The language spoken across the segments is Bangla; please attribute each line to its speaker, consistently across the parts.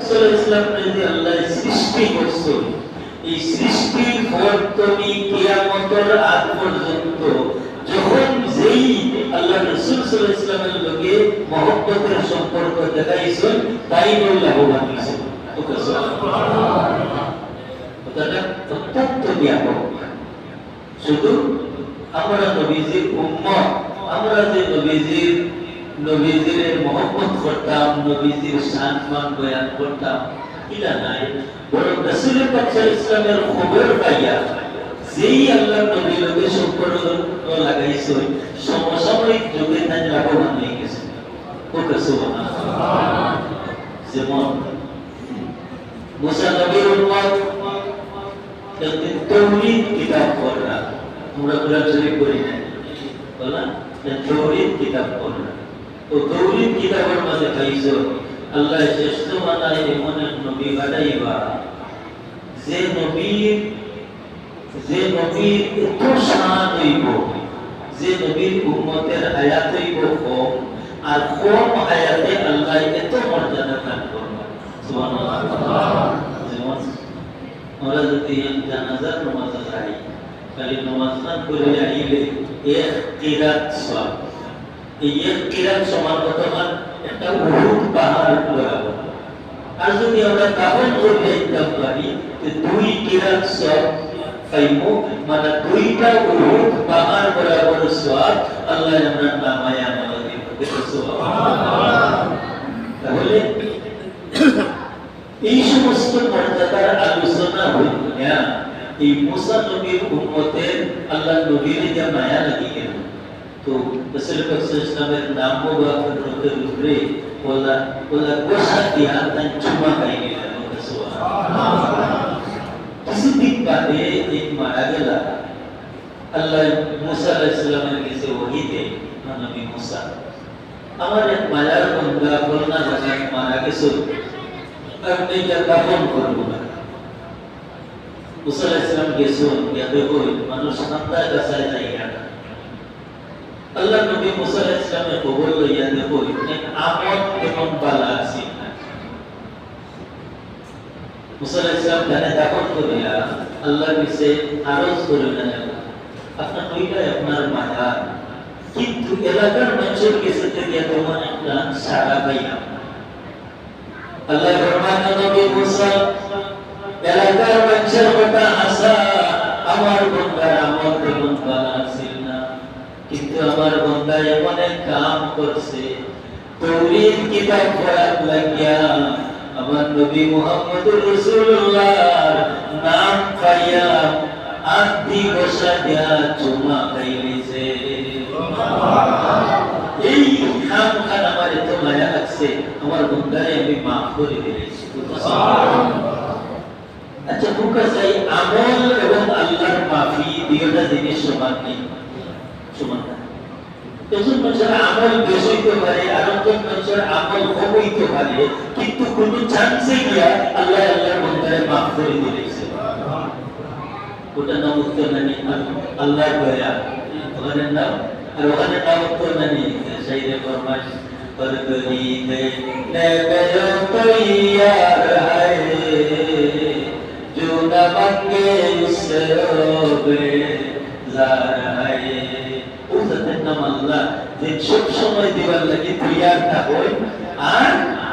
Speaker 1: ইসলাম যদি আল্লাহ সৃষ্টি করছেন, এই সৃষ্টির পর তুমি কিয়ামতের আগ পর্যন্ত যখন যেই আল্লাহ রাসূল সাল্লাল্লাহু আলাইহি ওয়াসাল্লামের লগে মহব্বতের সম্পর্ক দেখাইছেন, তাই লাভবান হইছেন। সুবহানাল্লাহ। কথাটা অত্যন্ত ব্যাপক। শুধু আমরা নবীজির উম্মত, আমরা যে নবীজির মহব্বত করতাম, নবীজির সম্মান বয়ান করতাম, এটা নাই। বরং রাসূল পাক সাল্লাল্লাহু আলাইহি ওয়াসাল্লামের খবর পাইয়া যেই আল্লাহর নবীর লগে সম্পর্ক লাগাইছে, সমসাময়িক যুগে তাই লাভবান হয়ে গেছে। সুবহানাল্লাহ। যেমন মুসা নবীর উম্মত একদিন তাওরীত কিতাব পড়রা, আমরা কোরআন শরীফ পড়ি না, বলা তাওরীত কিতাব পড়রা। তো তাওরীত কিতাবের মধ্যে পাইছো আল্লাহ শ্রেষ্ঠ বানায় এমন এক নবী বানাইবা যে নবীর এত শান হইব, যে নবীর উম্মতের হায়াত হইব কম, আর কম হায়াতে আল্লাহ এত মর্যাদা দান করবে। সুবহানাল্লাহ। যেমন আমরা যদি জানাজার নামাজ পড়ি, খালি নামাজ না পড়ে আইলে এক কিরাত সওয়াব, এই এক কিরাত সমান কতবার একটা উহুদ পাহাড় বরাবর। আর যদি আমরা দাফন করে দিতে পারি যে দুই কিরাত সওয়াব পাইবো, মানে দুইটা উহুদ পাহাড় বরাবর সওয়াব আল্লাহ আমরা নামায় আমাদের দিবে। সুবহানাল্লাহ। তাহলে এই সমস্ত মর্যাদার আলোচনা হইয়া এই মুসা নবীর উম্মতের আল্লাহ নবীর যে মায়া লাগি গেল, তো রাসূল পাক সাল্লাল্লাহু আলাইহি ওয়াসাল্লামের নাম মুবারকের উপরে ওলা গোসা দিয়া তাই চুমা খাই গেল। সুবহানাল্লাহ। কিছুদিন বাদে এক মারা গেল, আল্লাহ মুসা আলাইহিস সালামের কাছে ওহী দেয়, নবী মুসা আমার এক মায়ার বান্দা বলনা জায়গায় মারা গেছে, আপনি যা দাফন করবো না। মুসা আলাইহিস সালাম গেছেন, ইয়া দেখো মানুষ নামটা কাছে যাইয়া আল্লাহ নবী মুসা আলাইহিস সালামের কবর লইয়া দেখো এক আমত কেমন বালা আছে। মুসা আলাইহিস সালাম জানে দাফন করিয়া আল্লাহর কাছে আরজ করিলেন, আপনার কইটা আপনার মায়া, কিন্তু এলাকার মানুষের কাছে থেকে তোমার একটা সাড়া পাইলাম। আল্লাহ ফরমান, নবী মুসা এলাকার মানুষের কথা আশা আমার বান্দার আমল কেমন বালা ছিল না, কিন্তু আমার বান্দা এমন এক কাম করছে, তাওরীত কিতাব পড়ার লাগিয়া আমার নবী মুহাম্মদুর রাসূলুল্লাহর নাম পাইয়া আদি বসা দিয়া চুমা খাইছে। এই খাম খান আমার এত মায়া লাগছে, আমার বান্দারে আমি মাফ করে দিয়েছি। আচ্ছা বুকা চাই আমল এবং আল্লাহর মাফি দুইটা জিনিস সমান নেই, সমান না। একজন মানুষের আমল বেশি হইতে পারে, আর একজন মানুষের আমল কম হইতে পারে, কিন্তু কোন চান্সে গিয়া আল্লাহ আল্লাহর বান্দারে মাফ করে দিয়েছে। ওটা নাম উত্তর নানি আল্লাহর দয়া, ওখানে নাম, আর ওখানে নাম উত্তর নানি শাইরে ফরমাশ पर गरीबे ने गयो तो यार है जो न मंगे उससे बेजार है। উজাতের নাম আল্লাহ, যে সব সময় দিবার লাগি তৈয়ার থাকো, আর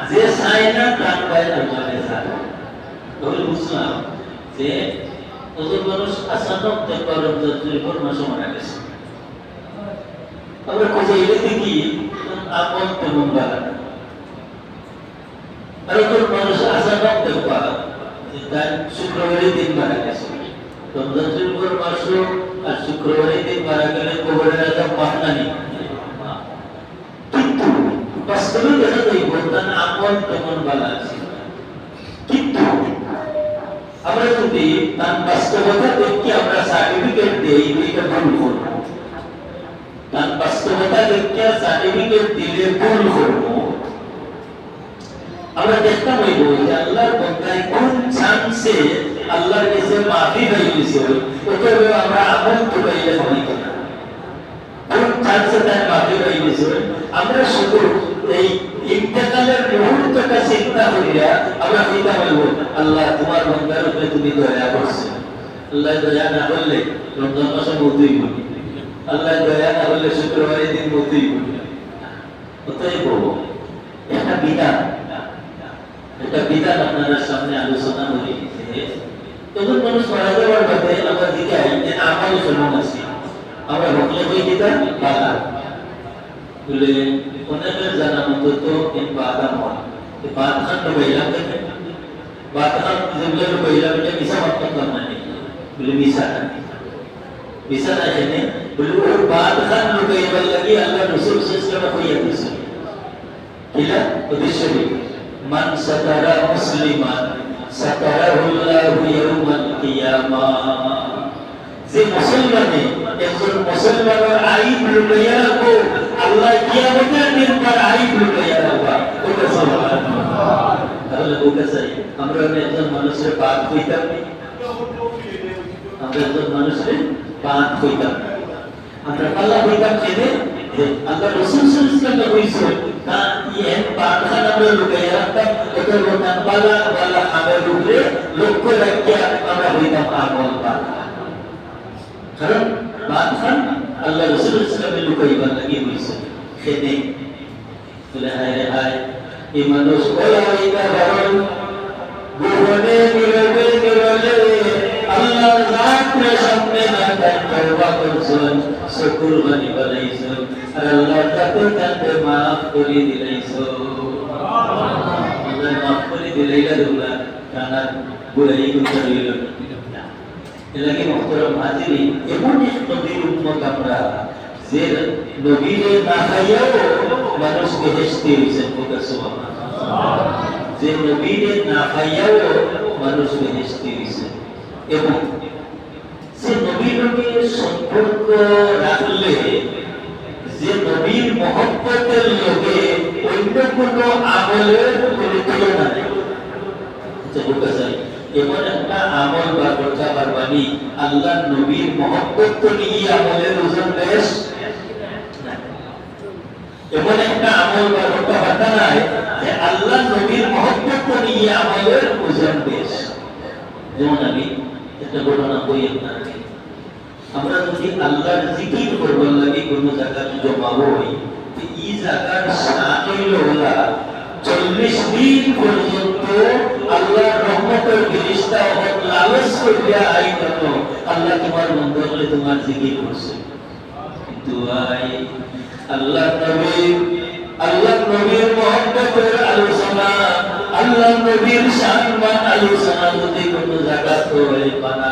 Speaker 1: যে চায় না তার পায় আল্লাহরে চায়। তাহলে বুঝলাম যে ওজন মানুষ আসানক দেখবার রমজান মাসে মারা গেছে, আমরা কোথায় এলে দেখি আমল তেমন বাড়া, আর ওজন মানুষ আসানক দেখবা তার শুক্রবারের দিন মারা গেছে, রমজান শরীফের মাসও আর শুক্রবারের দিন মারা গেলে কবরের আযাব মাফ নানি। কিন্তু বাস্তবে দেখা যায় তার আমল তেমন বালা আছে, কিন্তু আমরা যদি তার বাস্তবতা দেখি আমরা সার্টিফিকেট দেই, এটা ভুল করব। তার বাস্তবতা দেখি সার্টিফিকেট দিলে ভুল করব। আমরা দেখতাম হইব যে আল্লাহর বান্দায় কোন চান্সে আল্লাহর কাছে মাফি পাইছে, ওকে আমরা আমল তো পাইলে হইতো না। কোন চান্সে তার মাফি পাইছে আমরা শুধু এই ইন্তেকালের মুহূর্ত একটা চিন্তা করিয়া আমরা চিন্তা করব আল্লাহ তোমার বান্দার উপরে তুমি দয়া করছো আল্লাহ দয়া না করলে রমজান মাসে মতই বলি আল্লাহ দয়া না করলে শুক্রবারের দিন মতই বলি অতএব একটা বিধান আপনাদের সামনে আলোচনা করি তখন মানুষ মারা যাওয়ার বাদে আমরা দিকে যে আমারও জন্ম আছে আমরা ভোগলে হয়ে দিতাম বাধা বলে অনেকের জানা মতো তো বাধা হয় বাদ খান বইলাম বাদ খান যেগুলো বইলাম এটা মিশা মাত্র মানে বলে মিশা না জেনে বলে ওর বাদ খান লুকাইবার লাগি আল্লাহ রসুল সাল্লাল্লাহু আলাইহি ওয়াসাল্লাম কিলা উদ্দেশ্য মান সাতারা মুসলিমান সাতারাহুল্লাহু ইয়াউমাল কিয়ামাহ যে মুসলমানে একজন মুসলমানের আইব লুকাইয়া রাখবো আল্লাহ কিয়ামতের দিন তার আইব লুকাইয়া রাখবা ওটা সুবহানাল্লাহ তাহলে ওটা চাই আমরা একজন মানুষের পাপ হইতাম আমরা একজন মানুষের পাপ হইতাম আমরা আল্লাহ হইতাম কেনে যে আল্লাহ রাসূল সাল্লাল্লাহু আলাইহি ওয়াসাল্লাম কইছে না এই পাপ খানা আমরা লুকাইয়া রাখতাম ওটা রোনান বালা বালা আমাদের উপরে লক্ষ্য রাখিয়া আমরা হইতাম আমল পাক কারণ বাদ খান আল্লাহ রাসূল সাল্লাল্লাহু আলাইহি ওয়াসাল্লাম লুকাইবার লাগি হইছে খেতে বলে হায় এই মানুষ ওলাইকা বারণ গোপনে নীরবে নীরবে আল্লাহর জাতের সামনে দাঁড়ায় তওবা করছেন শুকরবানি বানাইছেন আর আল্লাহ তাকে জানতে maaf করে দিলাইছো আল্লাহ maaf করে দিলাইলা দুলা কানা বুলাই গুছাইল এলাকি মুহতারাম হাজিরিন এমন এক নবীর উম্মত আমরা যে নবীরে না খাইয়াও মানুষ বেহেশতে হইছেন বলে সুবহানাল্লাহ যে নবীরে না খাইয়াও মানুষ বেহেশতে হইছেন এবং যে নবীর সম্পর্ক রাখলে যে নবীর মহব্বতের লগে অন্য কোনো আমলের কোনো তুলনা নেই এমন একটা আমল বা কথা বারবানি আল্লাহ নবীর মহব্বত নিয়ে আমলের ওজন বেশ এমন একটা আমল বা কথা বার্তা নাই যে আল্লাহ নবীর মহব্বত নিয়ে আমলের ওজন বেশ যেমন আমি একটা ঘটনা বই আপনাকে আমরা যদি আল্লাহর জিকির করবার লাগে কোনো জায়গায় জমাবো হই এই জায়গার শান হইল ওলা 40 দিন পর্যন্ত আল্লাহর রহমতের ফেরেশতা হক লালস করিয়া আইতো আল্লাহ তোমার বন্ধ হলে তোমার জিকির করছে কিন্তু আল্লাহ নবীর মহব্বতের আলোচনা আল্লাহ নবীর সম্মান আলোচনা যদি কোনো জায়গা তো হয় পানা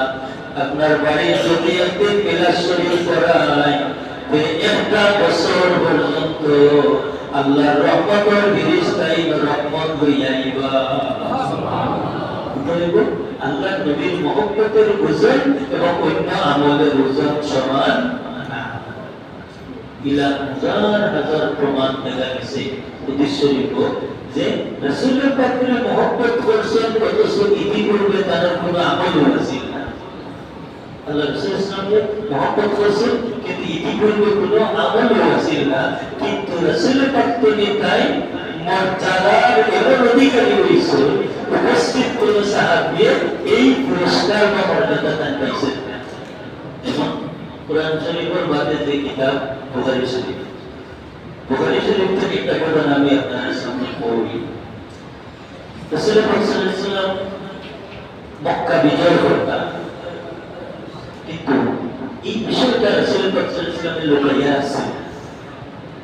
Speaker 1: আপনার বাড়ি যদি একদিন মিলাদ শরীফ করা হয় তো একটা বছর পর্যন্ত আল্লাহর রহমতের ফেরেশতাই রহমত হইয়াইবা সুবহানাল্লাহ আল্লাহ নবীর মহব্বতের ওজন এবং অন্য আমলের ওজন সমান না ইলা হাজার প্রমাণ দেখা গেছে উদ্দেশ্য যে রাসূলের পাকের মহব্বত করছেন অথচ ইতিপূর্বে তার কোনো আমল ছিল না আল্লাহ রাসূল সাল্লাল্লাহু আলাইহি ওয়াসাল্লাম মহব্বত করছেন কিন্তু ইতিপূর্বে কোনো আমল ছিল না কিন্তু রাসূলের পাক তিনি তাই মর্যাদার এমন অধিকারী হয়েছে উপস্থিত কোন সাহাবী এই পুরস্কার বা মর্যাদা দান পাইছেন এবং কোরআন শরীফের বাদে যে কিতাব বুখারী শরীফ থেকে একটা ঘটনা আমি আপনাদের সামনে পড়ি রাসূল সাল্লাল্লাহু আলাইহি ওয়াসাল্লাম মক্কা বিজয় করতেন কিন্তু এই বিষয়টা রাসূল সাল্লাল্লাহু আলাইহি ওয়াসাল্লামের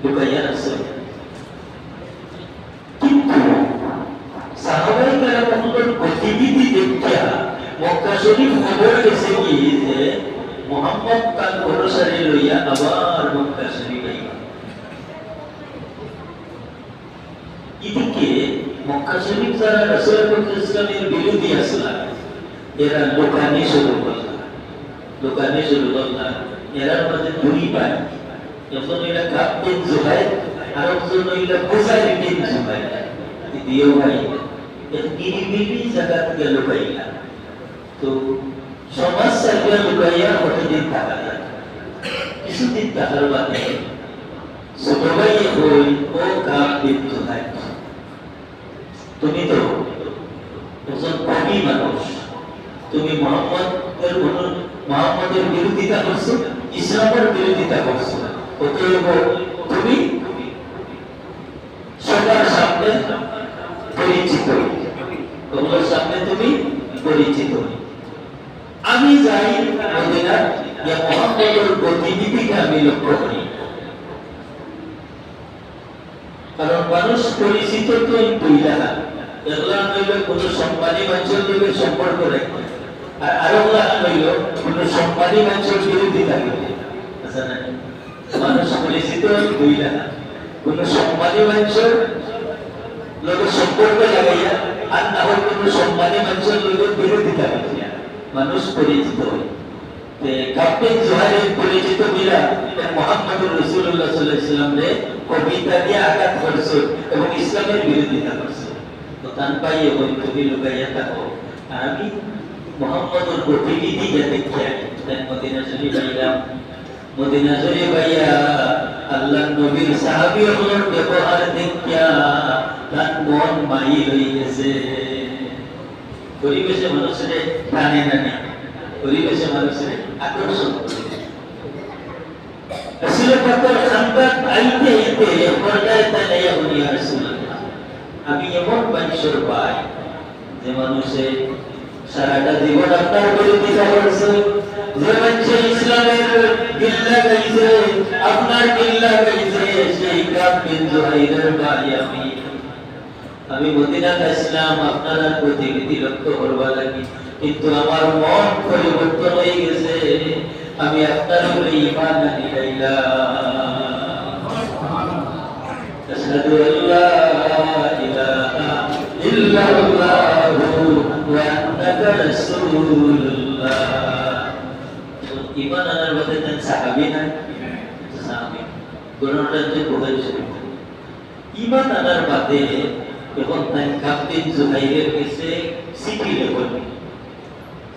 Speaker 1: লুকাইয়া আছে কিন্তু সাহাবায়ে কেরামের গতিবিধি দেখিয়া মক্কা শরীফ খবর গেছে কি যে মুহাম্মদ তার অনুসারী লইয়া আবার মক্কা শরীফ আইবা এদিকে মক্কা শরীফ যারা রাসূল সাল্লাল্লাহু আলাইহি ওয়াসাল্লামের বিরোধী আসলা এরা লোকানি শুরু করল এরার মধ্যে দুই পায় একজন এরা কাব বিন জুহাইর আর একজন হইল বুজাইর বিন জুহাইর দ্বিতীয় ভাই এর গিরিবিরি জায়গা থেকে লুকাইলা তো সমাজ সার্বিয়া লুকাইয়া কতদিন থাকা যায় কিছুদিন থাকার বাদে ছোট ভাই হই ও কাব বিন জুহাইর তুমি তো একজন কবি মানুষ, তুমি মোহাম্মদের বিরোধিতা করছো, ইসলামের বিরোধিতা করছো, অতএব তুমি সবার সামনে পরিচিত, তোমার সামনে তুমি পরিচিত। আমি যাই মদিনার মোহাম্মদের গতিবিধিকে আমি লক্ষ্য করি, কারণ মানুষ পরিচিত তো দুইটা, এগুলা হইল কোন সম্মানী মানুষের লোকের সম্পর্ক রাখবে, আর আরো হইল কোন সম্মানী মানুষের বিরোধিতা করবে। আচ্ছা না, মানুষ পরিচিত দুইটা, কোন সম্মানী মানুষের লোকের সম্পর্ক লাগাইয়া, আর না হয় কোন সম্মানী মানুষের লোকের বিরোধিতা করিয়া মানুষ পরিচিত হয়। ক্যাপ্টেন জোহারের পরিচিত মিলা মুহাম্মদুর রাসূলুল্লাহ সাল্লাল্লাহু আলাইহি ওয়াসাল্লাম রে কবিতা দিয়ে আঘাত করছে এবং ইসলামের বিরোধিতা করছে। তো তান পাই এবং তুমি লুকাইয়া থাকো, আমি মুহাম্মদুর গতিবিধি দেখিয়া তাই মদিনা শরীফ আইলাম। মদিনা শরীফ আইয়া আল্লাহর নবীর সাহাবীদের ব্যবহার দেখিয়া তার মন মাই হয়ে গেছে। পরিবেশে মানুষের টানে না, পরিবেশে মানুষের আকর্ষণ করে। রাসূল পাকের খানদান আইতে আইতে পর্দায় তালাইয়া বলি ইয়া রাসূলুল্লাহ, আমি এমন মানুষের ভাই যে মানুষে সারাটা জীবন আপনার বিরোধিতা করছে, যে মানুষে ইসলামের বিল্লা গাইছে, আপনার বিল্লা গাইছে, সেই কাফির জুহাইরের ভাই আমি মদিনাতে আসলাম আপনার গতিবিধি লক্ষ্য করবা লাগি, কিন্তু আমার মন পরিবর্তন হয়ে গেছে, আমি আপনার উপরে ঈমান আনিলাম। আশহাদু আল্লা ইলাহা ইল্লাল্লাহু ওয়া আন্নাকা রাসূলুল্লাহ। ঈমান আনার বাদে তার সাহাবী না, সাহাবী গুণটা যে বুঝাই শরীফ। ঈমান আনার বাদে যখন তাই ক্যাপ্টেন জুহাইরের কাছে চিঠি লেখেন,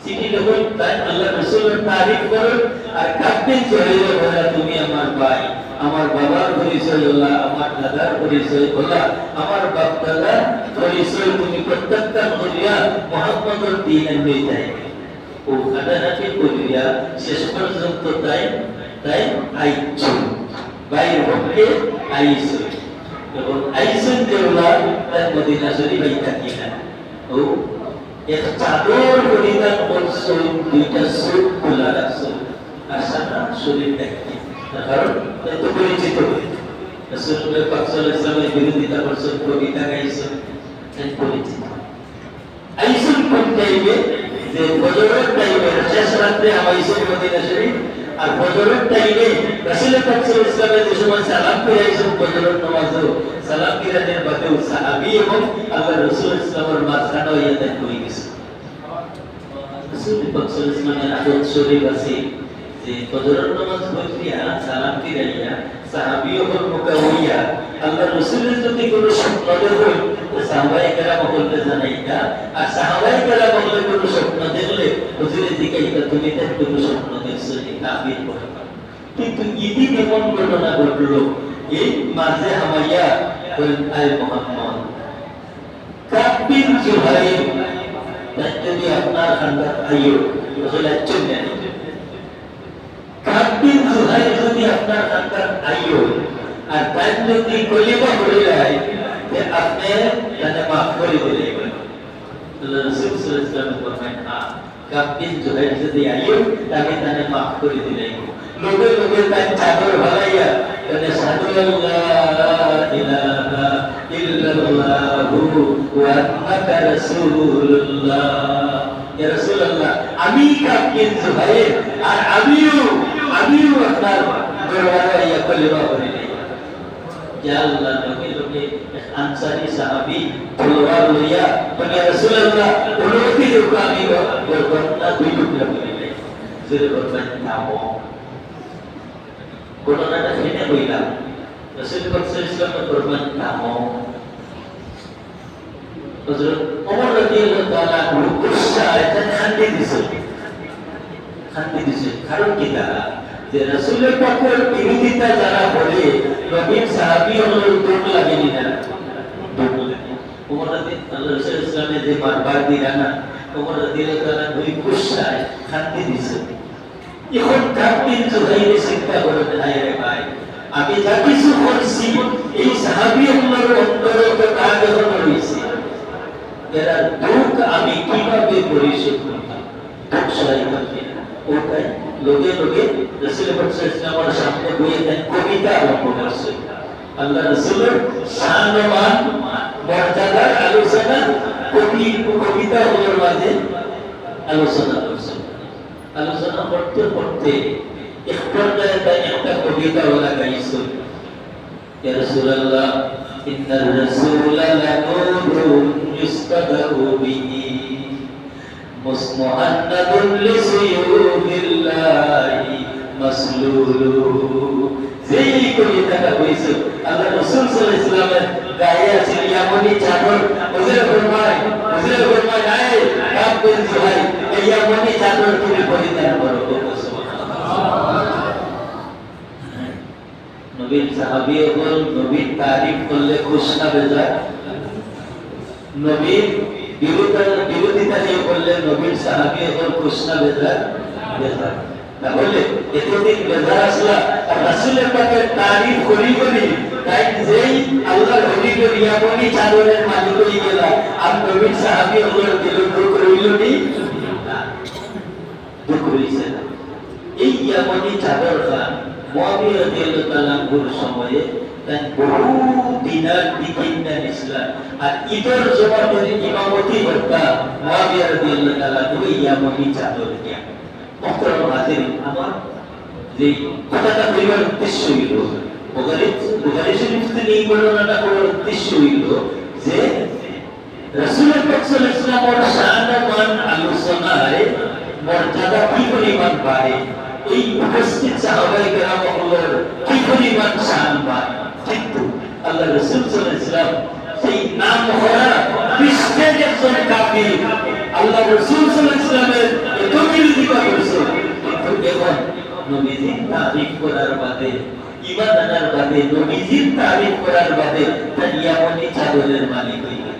Speaker 1: চিঠি লেখেন তাই আল্লাহ রাসূলের তারিফ করেন, আর ক্যাপ্টেন জুহাইরের বলে তুমি আমার ভাই, আমার বাবার পরিচয় হলো, আমার দাদার পরিচয় হলো, আমার বাপ দাদার পরিচয় তুমি প্রত্যেকটা করিয়া মুহাম্মদের দ্বীন আনবে তাই ও খাটানাটি করিয়া শেষ পর্যন্ত তাই তাই আইছো বাইর হকে আইছো এবং আইসেন দেওলা তার মদিনা শরীফ আইতা কিনা ও এক চাদর পরিধান করছো, দুইটা সুট খোলা রাখছো, আর সারা শরীর দেখি, কারণ এত পরিচিত রাসূলুল্লাহ পাক সাল্লাল্লাহু আলাইহি ওয়াসাল্লামের বিরোধিতা করছো, কবিতা গাইছো, তাই পরিচিত। আইসেন কোন টাইমে, যে ফজরের টাইমে শেষ রাতে আইসেন মদিনা শরীফ, আর ফজরের টাইমে রাসূল পাক সাল্লাল্লাহু আলাইহি ওয়াসাল্লাম যে সময় সালাম ফিরাইছেন ফজরের নামাজে, সালাম ফিরানোর বাদে সাহাবী এবং আল্লাহ রাসূল ইসলামের মাঝখানে হইয়া তাই হয়ে গেছে। রাসূল পাক সাল্লাল্লাহু আলাইহি ওয়াসাল্লামের আদত শরীফ আছে যে ফজরের নামাজ পড়িয়া সালাম ফিরাইয়া সাহাবী এবং মুকাওয়িয়া আল্লাহ রাসূলের যদি কোনো স্বপ্ন দেখেন তো সাহাবায়ে কেরাম বলতে জানাইতা, আর সাহাবায়ে কেরাম বললে কোনো স্বপ্ন দেখলে হুজুরের দিকে এটা তুমি তার কোনো স্বপ্ন দেখছো এই তাবির করে। কিন্তু ইদি কেমন ঘটনা ঘটলো এই মাঝে হামাইয়া বলেন আয় মুহাম্মদ কাবিন জুহাইর যদি আপনার খানদান আইও রাসূল আচ্ছেন না, কাবিন জুহাইর যদি আপনার খানদান আইও আর তাই যদি কলিমা পড়ে যায় যে আপনি তাকে মাফ করে দিলেন। রাসূল সাল্লাল্লাহু আলাইহি ওয়াসাল্লাম ফরমায় হ্যাঁ কাবিন জুহাইর যদি আইও তাকে তাকে মাফ করে দিলেন। লোকে লোকে তাই চাদর ভালাইয়া তাকে সাধু আল্লাহ ইলাহা ইল্লাল্লাহু ওয়া আন্নাকা রাসূলুল্লাহ। ইয়া রাসূলুল্লাহ আমি কাবিন জুহাইর আর আমিও আপনার দরবারে ইয়া কলিমা পড়ি। ইয়া আল্লাহ নবী লোকে আনসারী সাহাবী তলোয়ার লইয়া বলে রাসূলুল্লাহ অনুমতি দিও আমি বলবো দুই টুকরা করে দেই, জোরে বলবেন নামো। ঘটনাটা শুনে হইলাম রাসূল পাক সাল্লাল্লাহু আলাইহি ওয়াসাল্লাম ফরমান নামো। হযরত ওমর রাদিয়াল্লাহু তাআলা গুসা এটা খান্দি দিছে কারণ কি তারা যে রাসূলের পাকের বিরোধিতা যারা বলে নবীর সাহাবী হলো দুটো লাগেনি না, দুটো লাগে। ওমর রাদিয়াল্লাহু আল্লাহ রাসূল ইসলামে যে মারবার দিলানা ওমর রাদিয়াল্লাহু তাআলা দুই কুশায় খান্তি দিছে এখন কাপিন জুহাইরে চিন্তা করে নাই রে ভাই আমি যা কিছু করছি এই সাহাবী আমার অন্তরে তো দাগ এখন রয়েছে এরা দুঃখ আমি কিভাবে পরিশোধ করব কুশায় করতে ওটাই লোকে লোকে রাসূল পাক সাল্লাল্লাহু আলাইহি ওয়াসাল্লামের সামনে বইয়ে দেন কবিতা আরম্ভ করছে আল্লাহ রাসূলের শানমান মর্যাদার আলোচনা কবিতা হলোর মাঝে আলোচনা করছে আলোচনা করতে করতে এক পর্যায়ে একটা কবিতা ওরা গাইছে ইয়া রাসূলুল্লাহ ইন্নার রাসূলা লানুরুন ইস্তাদাউ বিহি মুসমান্নাদুন লিসুয়ুবিল্লাহি মাসলুলু যেই কবিতাটা হইছে আল্লাহ রাসূল সাল্লাল্লাহু আলাইহি ওয়াসাল্লামের গায়ে আছে ইয়ামনি চাদর হুজুর ফরমায় নাই কাবিন জুহাই এই ইয়ামনি চাদর তুমি পরিধান করো নবীর সাহাবীগণ নবীর তারিফ করলে খুশ না বেজায় নবীর বিরোধিতা যে করলে নবীর সাহাবীগণ খুশ না বেজায় তাহলে এতদিন বেজার আসলা রাসূলের পাকের তারিফ করি তাই যেই আল্লাহর হলিকে ইয়ামনি চাদরের মালিক হয়ে গেলা আর নবীর সাহাবীগণ দিল দুঃখ রইলনি দুঃখ হইছে না এই ইয়ামনি চাদর খান মুআবিয়া রাদিয়াল্লাহু তাআলা আনহুর সময়ে তাই বহু দিনার দিকিনা ইসলাম আর ঈদের জমানের ইমামতি করতা মুআবিয়া রাদিয়াল্লাহু তাআলা ওই ইয়ামনি চাদর দিয়া মুহতারাম হাজিরিন আমার যে কথাটা বলার উদ্দেশ্য হইল বুখারী শরীফ থেকে এই বর্ণনাটা করার উদ্দেশ্য হইল যে রাসূল পাক সাল্লাল্লাহু আলাইহি ওয়াসাল্লামের শানমান আলোচনায় মর্যাদা কি পরিমাণ বাড়ে এই উপস্থিত সাহাবায়ে কেরামগুলোর কি পরিমাণ শান বাড়ে কিন্তু আল্লাহ রাসূল সাল্লাল্লাহু আলাইহি ওয়াসাল্লাম সেই নাম করা বিশ্বের একজন কাফির আল্লাহ রাসূল সাল্লাল্লাহু আলাইহি ওয়াসাল্লামের এত বিরোধিতা করেছে কিন্তু এখন নবীজির তারিফ করার বাদে ঈমান আনার বাদে নবীজির তারিফ করার বাদে তার ইয়ামনি চাদরের মালিক হয়ে গেল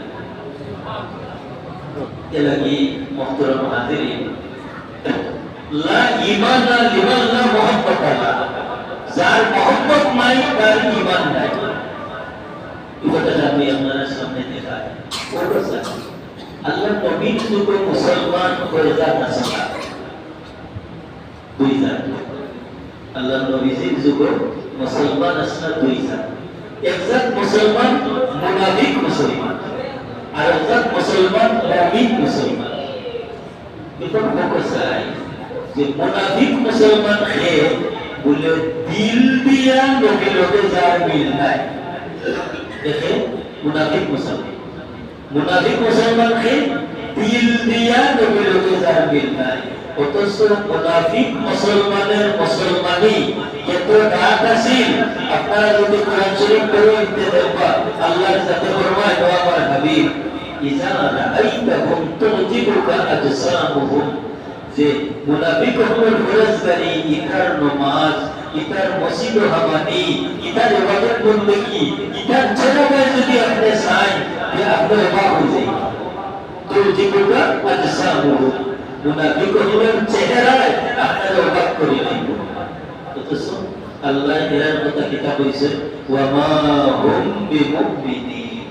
Speaker 1: এলাকি মুহতারাম হাজিরিন লা ঈমানা লিমান লা মুহাব্বাত আলা যার মুহাব্বত নাই তার ঈমান নাই কথাটা আমি আপনাদের সামনে দেখাই ওটা আল্লাহ নবীর যুগে মুসলমান হয়ে যান না দুই জাত আল্লাহ নবীর যুগে মুসলমান আসনা দুই জাত এক জাত মুসলমান মুনাফিক মুসলমান আর এক জাত মুসলমান মুমিন মুসলমান বিপদ বকসাই যে মুনাফিক মুসলমান হে বলে দিল দিয়া নবী লোকে যার মিল নাই দেখে মুনাফিক মুসলমান হে দিল দিয়া নবী লোকে যার মিল নাই অথচ মুনাফিক মুসলমানের মুসলমানি এত ডাক আছিল আপনারা যদি কোরআন শরীফ পড়ো ইতে দেখবা আল্লাহর সাথে ফরমায় ও আমার হাবিব ইজা রাআইতাহুম তুজিবুকা আজসামুহুম যে মুনাফিক হল ফরজগারি ইতার নামাজ ইতার মসজিদ হামানি ইতার ইবাদত বندگی ইতার চেহারা যদি আপনি চাই যে আপনি অবাক হয়ে যাবেন তুজিবুকা আজসামুহুম মুনাফিক হলের চেহারায় আপনারা অবাক করে দিবেন অথচ আল্লাহ এর কথা কিতাব কইছে ওয়া মা হুম বিমুমিনিন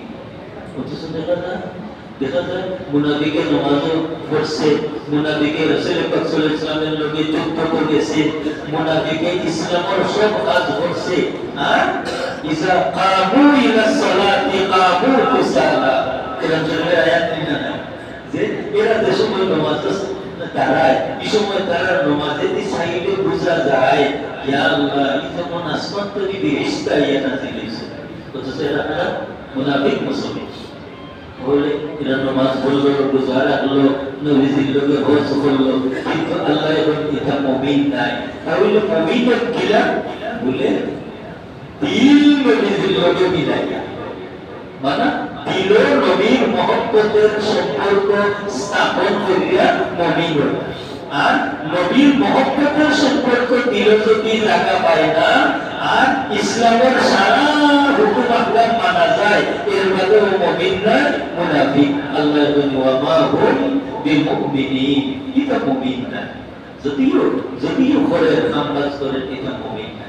Speaker 1: অথচ দেখা যায় মুনাফিকের নামাজও পড়ছে মুনাফিকে রাসূল পাক সাল্লাল্লাহু আলাইহি ওয়াসাল্লামের লগে যুদ্ধ করেছে মুনাফিকে ইসলামের সব কাজ করছে আর ইজা কামু ইলা সালাতি কামু কুসালা কোরআন শরীফের আয়াত না যে এরা যে সময় নামাজ তারাই এই সময় তারা নামাজে দি সাইডে বুঝা যায় ইয়া আল্লাহ এই যখন আসমান থেকে ফেরেশতা ইয়া নাযিল হইছে অথচ এরা মুনাফিক মুসলমান বলে এরা নামাজ পড়লো রোজা রাখলো নবীজির লগে হজ করলো কিন্তু আল্লাহ এবং এটা মুমিন নাই তাহলে মুমিনের কিলা বলে দিল নবীজির লগে মিলাইয়া মানে দিল নবীর মহব্বতের সম্পর্ক স্থাপন করিয়া মুমিন আর নবীর মহব্বতের সম্পর্ক দিল যদি জায়গা পায় না, আর ইসলামের সারা হুকুম আহকাম মানা যায়, এর মধ্যে মুমিন না মুনাফিক। আল্লাহ বলেন ওয়া মা হুম বিমুমিনিন, এটা মুমিন না। যদিও করে নামাজ করে, এটা মুমিন না।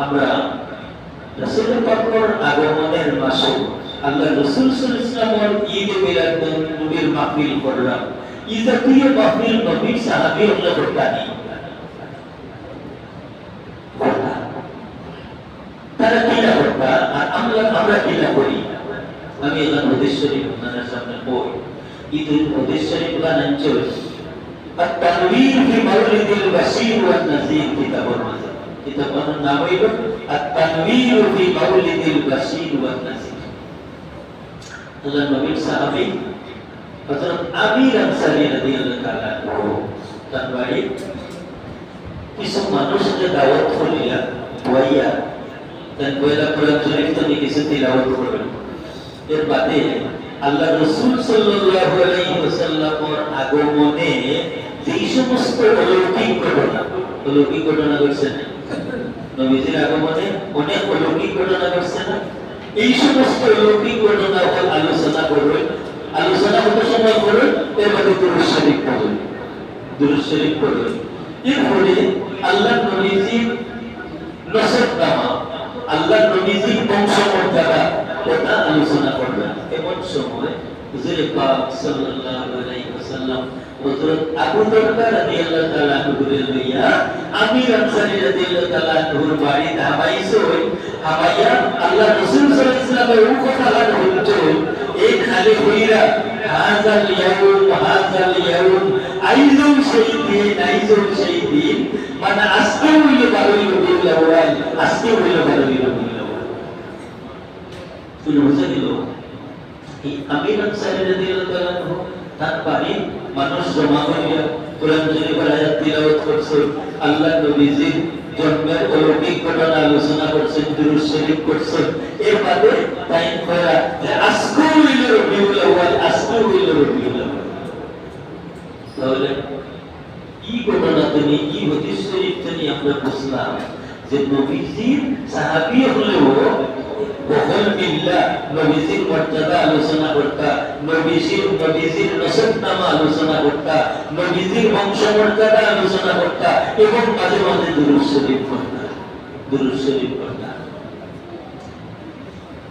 Speaker 1: আমরা রাসূল পাকের আগমনের মাসে আল্লাহ রাসূল সাল্লাল্লাহু আলাইহি ওয়াসাল্লাম ঈদ মিলাদ নবীর মাহফিল করলাম। এই জাতীয় মাহফিল নবীর সাহাবী হলো করতানি, তারা কিনা করতা আর আমরা কিনা করি। আমি এখন হাদিস শরীফ আপনাদের সামনে পড়ি। ঈদুল হাদিস শরীফ বানান চলে at-tanwir fi mawlidil bashir wan nazir, কিতাবের মাঝে কিতাবের নাম হইল at-tanwir fi mawlidil bashir wan nazir। আল্লাহ নবীর সাহাবী হযরত আমির আনসারী রাদিয়াল্লাহু তাআলা তার বাড়ি কিছু মানুষকে দাওয়াত করিয়া বইয়া তার বইলা কোরআন শরীফ থেকে কিছু তিলাওয়াত করবেন। এর বাদে আল্লাহ রাসূল সাল্লাল্লাহু আলাইহি ওয়াসাল্লামের আগমনে যেই সমস্ত অলৌকিক ঘটনা ঘটছে না, নবীজির আগমনে অনেক অলৌকিক ঘটনা ঘটছে না, এই সমস্ত অলৌকিক ঘটনা আলোচনা করবেন। আলোচনা করার সময় করবেন, এর মধ্যে দুরূদ শরীফ পড়বেন। এরপরে আল্লাহ নবীজির নসবনামা, আল্লাহ নবীজির বংশমর্যাদা কথা আলোচনা করবেন। এমন সময় হুজুর পাক সাল্লাল্লাহু আলাইহি ওয়াসাল্লাম হযরত আবু দরদা রাদিয়াল্লাহু তাআলা আনহুকে লইয়া আমির আনসারী রাদিয়াল্লাহু তাআলা আনহুর বাড়ি ধাবাইছে। হাবাইয়া আল্লাহ রাসূল সাল্লাল্লাহু আলাইহি ওয়াসাল্লামের কথা বলতো, এই খালি হইরা হাযাল ইয়াউম আইজুল শাহীদিন, মানে আজকে হইল 12 রবিউল আউয়াল, আজকে হইল 12 রবিউল আউয়াল। শুনে বুঝে দিল এই আমির আনসারী রাদিয়াল্লাহু তাআলা আনহু তার বাড়ি মানুষ জমা হইয়া কোরআন শরীফের আয়াত তিলাওয়াত করছে, আল্লাহ নবীজির জন্মের অলৌকিক ঘটনা আলোচনা করছে, দুরূদ শরীফ করছে। এর বাদে তাই করা যে আজকে হইল রবিউল আউয়াল, আজকে হইল রবিউল আউয়াল। তাহলে এই ঘটনা তিনি এই হাদিস শরীফ থেকে আমরা বুঝলাম যে নবীজির সাহাবী হলেও বহল মিল্লা নবীজির মর্যাদা আলোচনা করতা, নবীজির নসবনামা আলোচনা করতা, নবীজির বংশমর্যাদা আলোচনা করতা এবং মাঝে মাঝে দুরূদ শরীফ পড়তা,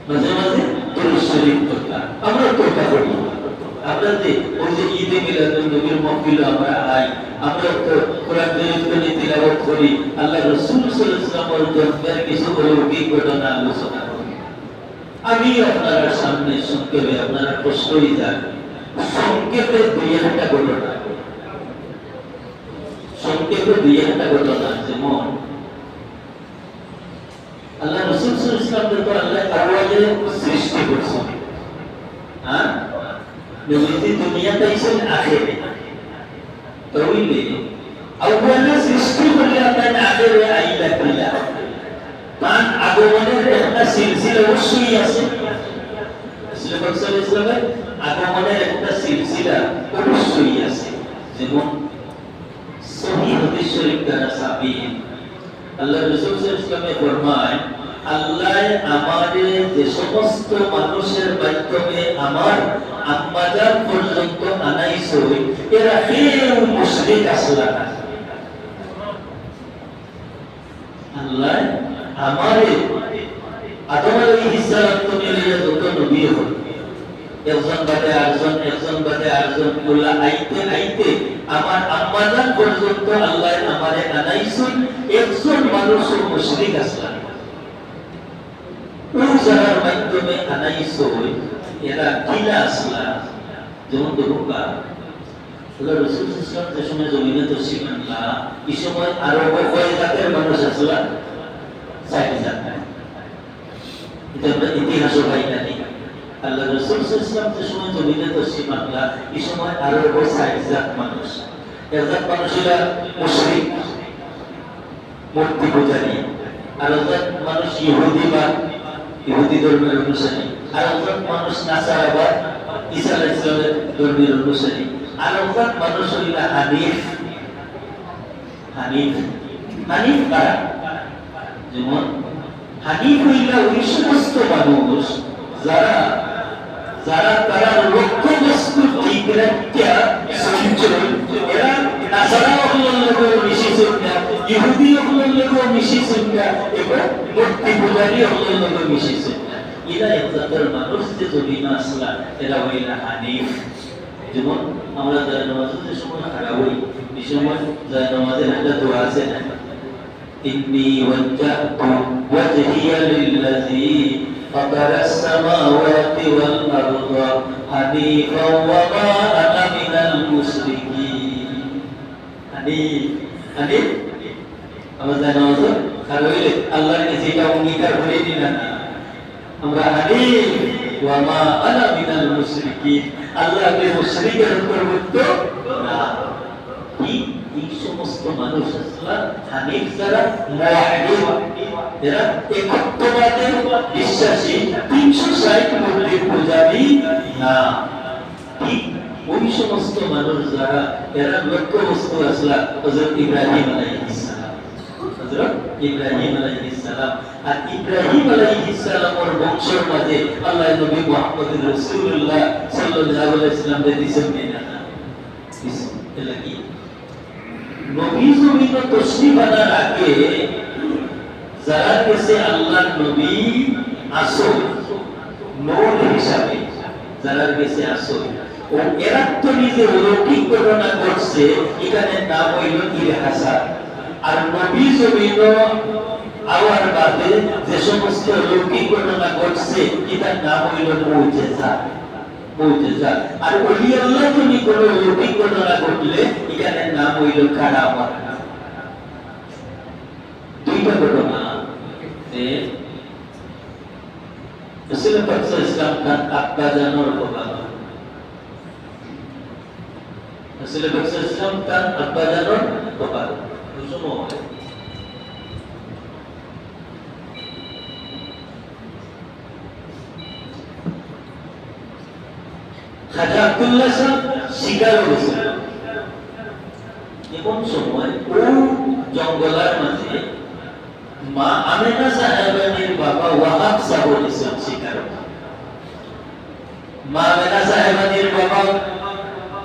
Speaker 1: মাঝে মাঝে দুরূদ শরীফ পড়তা। আমরা তো এটা করি, আমরা যে ওই যে ঈদে মিলাদুন নবীর মাহফিল আমরা আই, আমরা তো কোরআন শরীফ তিলাওয়াত করি, আল্লাহ রাসূল সাল্লাল্লাহু আলাইহি ওয়াসাল্লামের জন্মের কিছু অলৌকিক ঘটনা আলোচনা করি। আমি আপনার সামনে সংক্ষেপে আপনারা প্রশ্নই যান, সংক্ষেপে দুই একটা ঘটনা, যেমন আল্লাহ রাসূল সাল্লাল্লাহু আলাইহি ওয়াসাল্লাম তো আল্লাহ আওয়াজে সৃষ্টি করছেন, হ্যাঁ নবীজি দুনিয়াতে আইছেন আখেরে, তাহলে আওয়াজে সৃষ্টি করলে আপনার আখেরে আইলা কিলা মান আগমনের একটা সিলসিলা অবশ্যই আছে। রাসূল সাল্লাল্লাহু আলাইহি ওয়াসাল্লামের আগমনের একটা সিলসিলা অবশ্যই আছে। যেমন সহিহ হাদিস শরীফ দ্বারা সাবিত, আল্লাহ রাসূল সাল্লাল্লাহু আলাইহি ওয়াসাল্লাম ফরমায়, আল্লাহ আমাদের যে সমস্ত মানুষের মাধ্যমে আমার আম্মাজান পর্যন্ত আনাইছে, এরা কেউ মুশরিক আসলা না। আল্লাহ আমারে আদম আলাইহিস সালাম থেকে নিয়ে যত নবী হল, একজন বাদে আরেকজন বলা আইতে আমার আম্মাজান পর্যন্ত আল্লাহ আমারে আনাইছেন, একজন মানুষও মুশরিক আসলা না। ওই যারা মাধ্যমে আনাইছে এরা কিলা আসলা, যেমন দেখুকা আল্লাহ রাসূল সাল্লাল্লাহু আলাইহি ওয়াসাল্লাম যে সময় জমিনে তশরিফ আনলা, এই সময় আরবে কয় জাতের মানুষ আসলা? ৬০ জাত। এটা আমরা ইতিহাসও পাই না। আল্লাহ রাসূল সাল্লাল্লাহু আলাইহি ওয়াসাল্লাম যে সময় জমিনে তশরিফ আনলা, এই সময় আরবে ৬০ জাত মানুষ। এক জাত মানুষেরা মুশরিক, মূর্তি পূজারী, আর এক জাত মানুষ ইহুদি ধর্মের অনুসারী, আর এক জাত মানুষ নাসারা বা ঈসা আলাইহিস সালামের ধর্মের অনুসারী। আর ওখান মানুষ হইল হানিফ। হানিফ হানিফ কারা? যেমন হানিফ হইল ওই সমস্ত মানুষ যারা যারা তারা লক্ষ্যবস্তু ঠিক রাখিয়া চঞ্চল। এরা নাসারা হলের লোকেও মিশি চলতা, ইহুদি হলের লোকেও মিশি চলতা, এবং মূর্তি পূজারী হলের লোকেও মিশি চলতা। এরা এক জাতের মানুষ যে জমিনে আসলা, এরা হইল হানিফ। যেমন আমরা যায় নামাজে যে সময় খারাপ হই, এই সময় যায় নামাজের একটা দোয়া আছে না, ইন্নী ওয়াজ্জাহতু ওয়াজহিয়া লিল্লাযী ফাতারাস সামাওয়াতি ওয়াল আরদা হানিফাও ওয়া মা আনা মিনাল মুশরিকিন। হানিফ হানিফ আমরা যায় নামাজে খারাপ হইলে আল্লাহর কাছে এটা অঙ্গীকার করে দিলাম, আমরা হানিফ ওয়া মা আনা মিনাল মুশরিকিন, আল্লাহকে মুশরিকের অন্তর্ভুক্ত না। কি এই সমস্ত মানুষ আসলে হানিফ যারা মুওয়াহিদ, এরা একত্ববাদে বিশ্বাসী, 360 মূর্তির পূজারী না। ঠিক ওই সমস্ত মানুষ যারা এরা লক্ষ্যবস্তু আসলে হযরত ইব্রাহিম আলাইহিস সালাম, হযরত ইব্রাহিম আলাইহিস সালাম। আর ইব্রাহিম আলাইহিস সালামের বংশের মাঝে আল্লাহ নবী মুহাম্মদ রাসূলুল্লাহ সাল্লাল্লাহু আলাইহি ওয়াসাল্লাম দিয়েছেন না, এটা কি নবী জমিন তশরিফ আনার আগে যারা কাছে আল্লাহর নবী আসল নূর হিসাবে যারা কাছে আসল, ও এরা তো নিজে অলৌকিক ঘটনা ঘটছে, এখানে নাম হইল ইরহাসা। আর নবী জমিন আওয়ার বাদে যে সমস্ত অলৌকিক ঘটনা ঘটছে, এটার নাম হইল মুজিজা। মুজিজা। আর ওলি আল্লাহ তুমি কোন অলৌকিক ঘটনা ঘটলে এখানে নাম হইল কারামত। দুইটা ঘটনা যে রাসূল পাক সাল্লাল্লাহু আলাইহি ওয়াসাল্লাম তার আব্বা জানর কথা, রাসূল পাক সাল্লাল্লাহু আলাইহি ওয়াসাল্লাম তার আব্বা জানর কথা শুনো। খাজা আব্দুল্লাহ সাহেব শিকার হয়েছিল, এমন সময় ও জঙ্গলের মাঝে মা আমেনা সাহেবানির বাবা ওয়াহাব সাহেব হয়েছিল শিকার। মা আমেনা সাহেবানির বাবা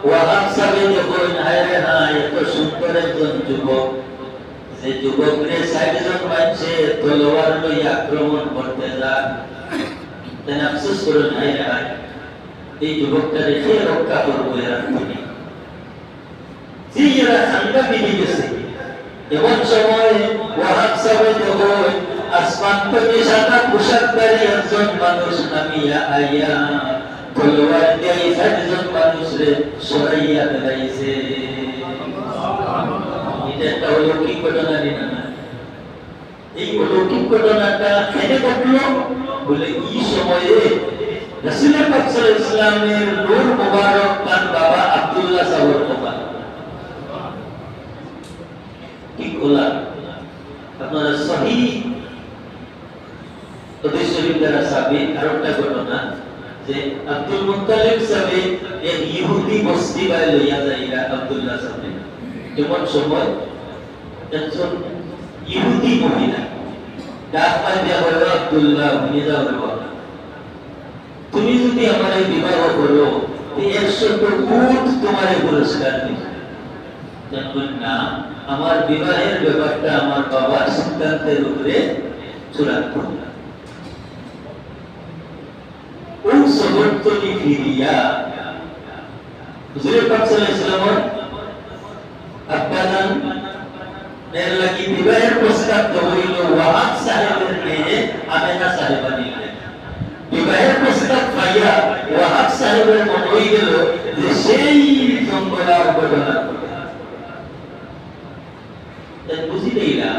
Speaker 1: ওয়াহাব সাহেব যখন হায়রে হায় এত সুন্দর একজন যুবক, যে যুবকরে 60 জন মানুষে তলোয়ার লই আক্রমণ করতে যায়, তাই আফসোস করেন হায়রে হায় এই যুবকটা রেখে রক্ষা করবো এরা তুমি যে এরা সাংঘা বেরিয়ে গেছে। এমন সময় ওয়াহাব সাহেব যখন আসমান থেকে সাদা পোশাকধারী একজন মানুষ নামিয়া আইয়া তলোয়ার দিয়ে 60 জন মানুষরে সরাইয়া দাঁড়াইছে। এটা একটা অলৌকিক ঘটনা না? এই অলৌকিক ঘটনাটা কেন ঘটলো বলে এই সময়ে রাসূল পাক সাল্লাল্লাহু আলাইহি ওয়াসাল্লামের নূর মুবারক তার বাবা আব্দুল্লাহ সাহেবের কথা কি বলা আপনারা সহিহ হাদিস শরীফ দ্বারা সাবিত। আরেকটা ঘটনা যে আব্দুল মুত্তালিব সাহেব এক ইহুদি বস্তি বাই লইয়া যাইরা আব্দুল্লাহ সাহেব, এমন সময় একজন ইহুদি মহিলা ডাক দিয়া বলল, আব্দুল্লাহ উনি যাও বাবা, তুমি যদি আমার বিবাহ করো 100 উট তোমার পুরস্কার দিবে। জানবেন না আমার বিবাহের ব্যাপারটা আমার বাবার সিদ্ধান্তের উপরে চূড়ান্ত। ওই সমর্থনী ফিরিয়া হুজুর পাক সাল্লাল্লাহু আলাইহি ওয়াসাল্লাম আব্বাজান এর লাগি বিবাহের প্রস্তাব হইল ওয়াহাব সাহেবের মেয়ে আমেনা সাহেবা নিলেন। বিবাহের প্রস্তাব পাইয়া ওয়াহাব সাহেবের মনে হয়ে গেল যে সেই জঙ্গলার ঘটনা বুঝিলেই না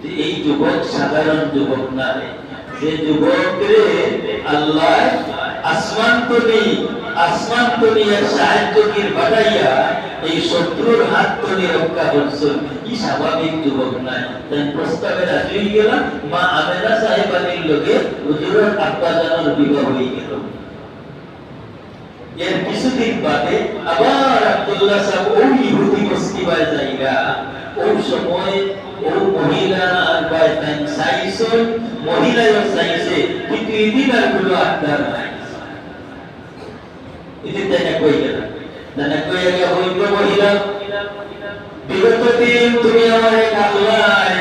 Speaker 1: যে এই যুবক সাধারণ যুবক না, যে যুবকরে আল্লাহ আসমান তনি এর সাহায্যকীর বাড়াইয়া এই শত্রুর হাত তনি রক্ষা করছেন, কি স্বাভাবিক যুবক নাই। তাই প্রস্তাবে রাজি হয়ে গেলাম, মা আমেনা সাহেবানির লোকে হুজুরের আব্বা জানার বিবাহ হয়ে গেল। এর কিছুদিন বাদে আবার আব্দুল্লাহ সাহেব ওই ইহুদি বস্তি বাই জায়গা ওই সময় ও মহিলা বাই টাইম সাইসন মহিলাও সাইসে কিন্তু এদিন আর কোনো আড্ডা নাই এদিন তাই কই গেল না কই গেল হইল মহিলা বিগত দিন তুমি আমারে ডাকলাই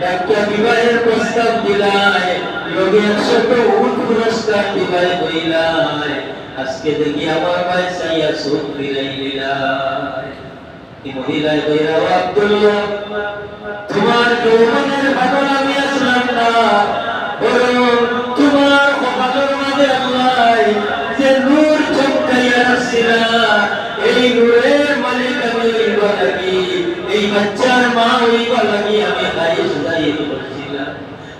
Speaker 1: ডাক্তার বিবাহের প্রস্তাব দিলাই লোকে 100 উট পুরস্কার দিলাই কইলাই আজকে দেখি আমার ভাই সাইয়া সুখ ফিরাই দিলাই এই মহিলায় কইরা আব্দুল্লাহ তোমার যৌবনের ভাগল আমি আসলাম না বরং তোমার কপালের মাঝে আল্লাহ যে নূর চমকাইয়া রাখছিলা এই নূরের মালিক আমি হইবা লাগি এই বাচ্চার মা হইবা লাগি আমি খাইশ দায়িত্ব করছিলাম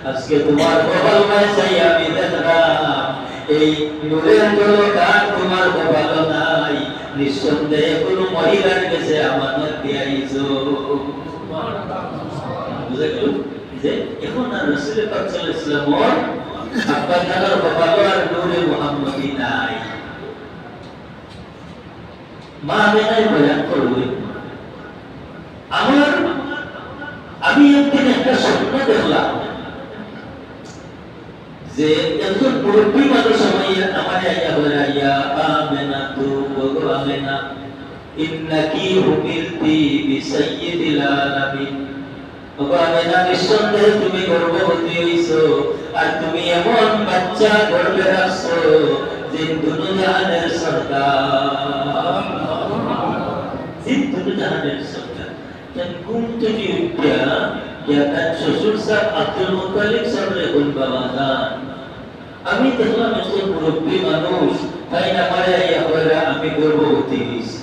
Speaker 1: আজকে তোমার কপাল ভাই সাইয়া আমি দেখলাম এই নূরের জলকার তোমার কপাল নাই নিঃসন্দেহে কোনো মহিলার কাছে আমানত দিয়াইছো বুঝা গেল যে এখন আর রাসূল পাক সাল্লাল্লাহু আলাইহি ওয়াসাল্লাম আব্বা জানার কপাল আর নূরে মুহাম্মদি নাই মা আমিনাই বয়ান করবে আমি একদিন একটা স্বপ্ন দেখলাম যে একজন মুরব্বী মানুষ আমার আইয়া বলে ইয়া আমিনা তু ওগো আমিনা ইন্নাকি হুমিলতি বিসাইয়্যিদিল আলামিন ওগো আমিনা নিঃসন্দেহে তুমি গর্ভবতী হইছো আর তুমি এমন বাচ্চা গর্ভে রাখছো যে দুনিয়ার সরদার জাহানের সরদার তাই ঘুম থেকে উঠিয়া তার শ্বশুর সাহেব আব্দুল মুত্তালিব সাহেবরে বলবা বাজান আমি দেখলাম একজন মুরব্বী মানুষ তাই আমারে ইয়া করে আমি গর্ভবতী হইছি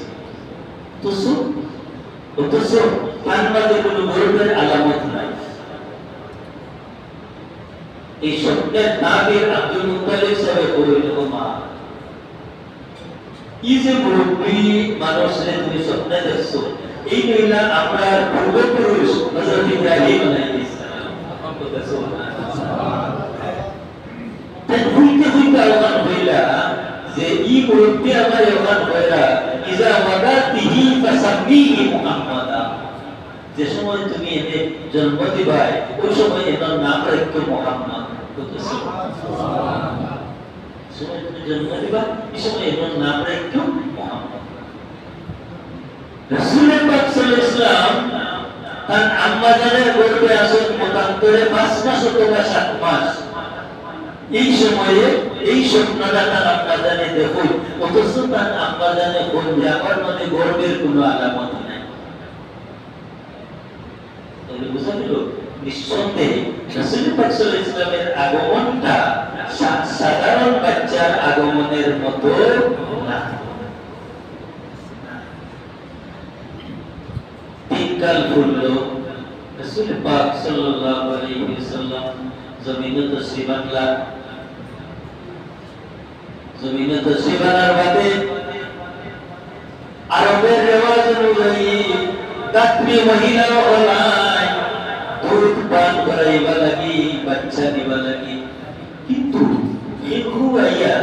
Speaker 1: অথচ তার মাঝে কোনো গর্বের আলামত নাই এই স্বপ্নের তাবির আব্দুল মুত্তালিব সাহেব বলল মা এই যে মুরব্বী মানুষরে তুমি স্বপ্নে দেখছো এই মহিলা আমরা পূর্বপুরুষ হযরত ইব্রাহিম আলাইহিস সালাম হইতে আল্লাহ হইলা যে এই মুরব্বী আমার এমন হইলা ইজা ওয়াদাতিহি ফাসামিহি মুহাম্মাদা যে সময় তুমি এনে জন্ম দিবাই ওই সময় এর নাম রাখো মুহাম্মদ সময় তুমি জন্ম দিবা এই সময় এর নাম রাখো মুহাম্মদ রাসূল পাক সাল্লাল্লাহু আলাইহি ওয়াসাল্লাম তার আম্মা জানের গর্ভে আসেন মতান্তরে 5 মাস অথবা 7 মাস এই সময়ে এই স্বপ্নটা তার আম্মা জানে দেখো অথচ তার আম্মা জানে কোন যাবার মানে গর্ভের কোনো আলামত নাই তাহলে বুঝা গেল নিঃসন্দেহে রাসূল পাক সাল্লাল্লাহু আলাইহি ওয়াসাল্লামের আগমনটা সাধারণ বাচ্চার আগমনের মতো না তিনকাল ফুললো রাসূল পাক সাল্লাল্লাহু আলাইহি ওয়াসাল্লাম জমিনে তশরিফ আনলা জমিনে তশরিফ আনার বাদে আরবের রেওয়াজ অনুযায়ী দাত্রী মহিলা হলাই দুধ পান করাইবা লাগি বাচ্চা দিবা লাগি কিন্তু একটু আইয়া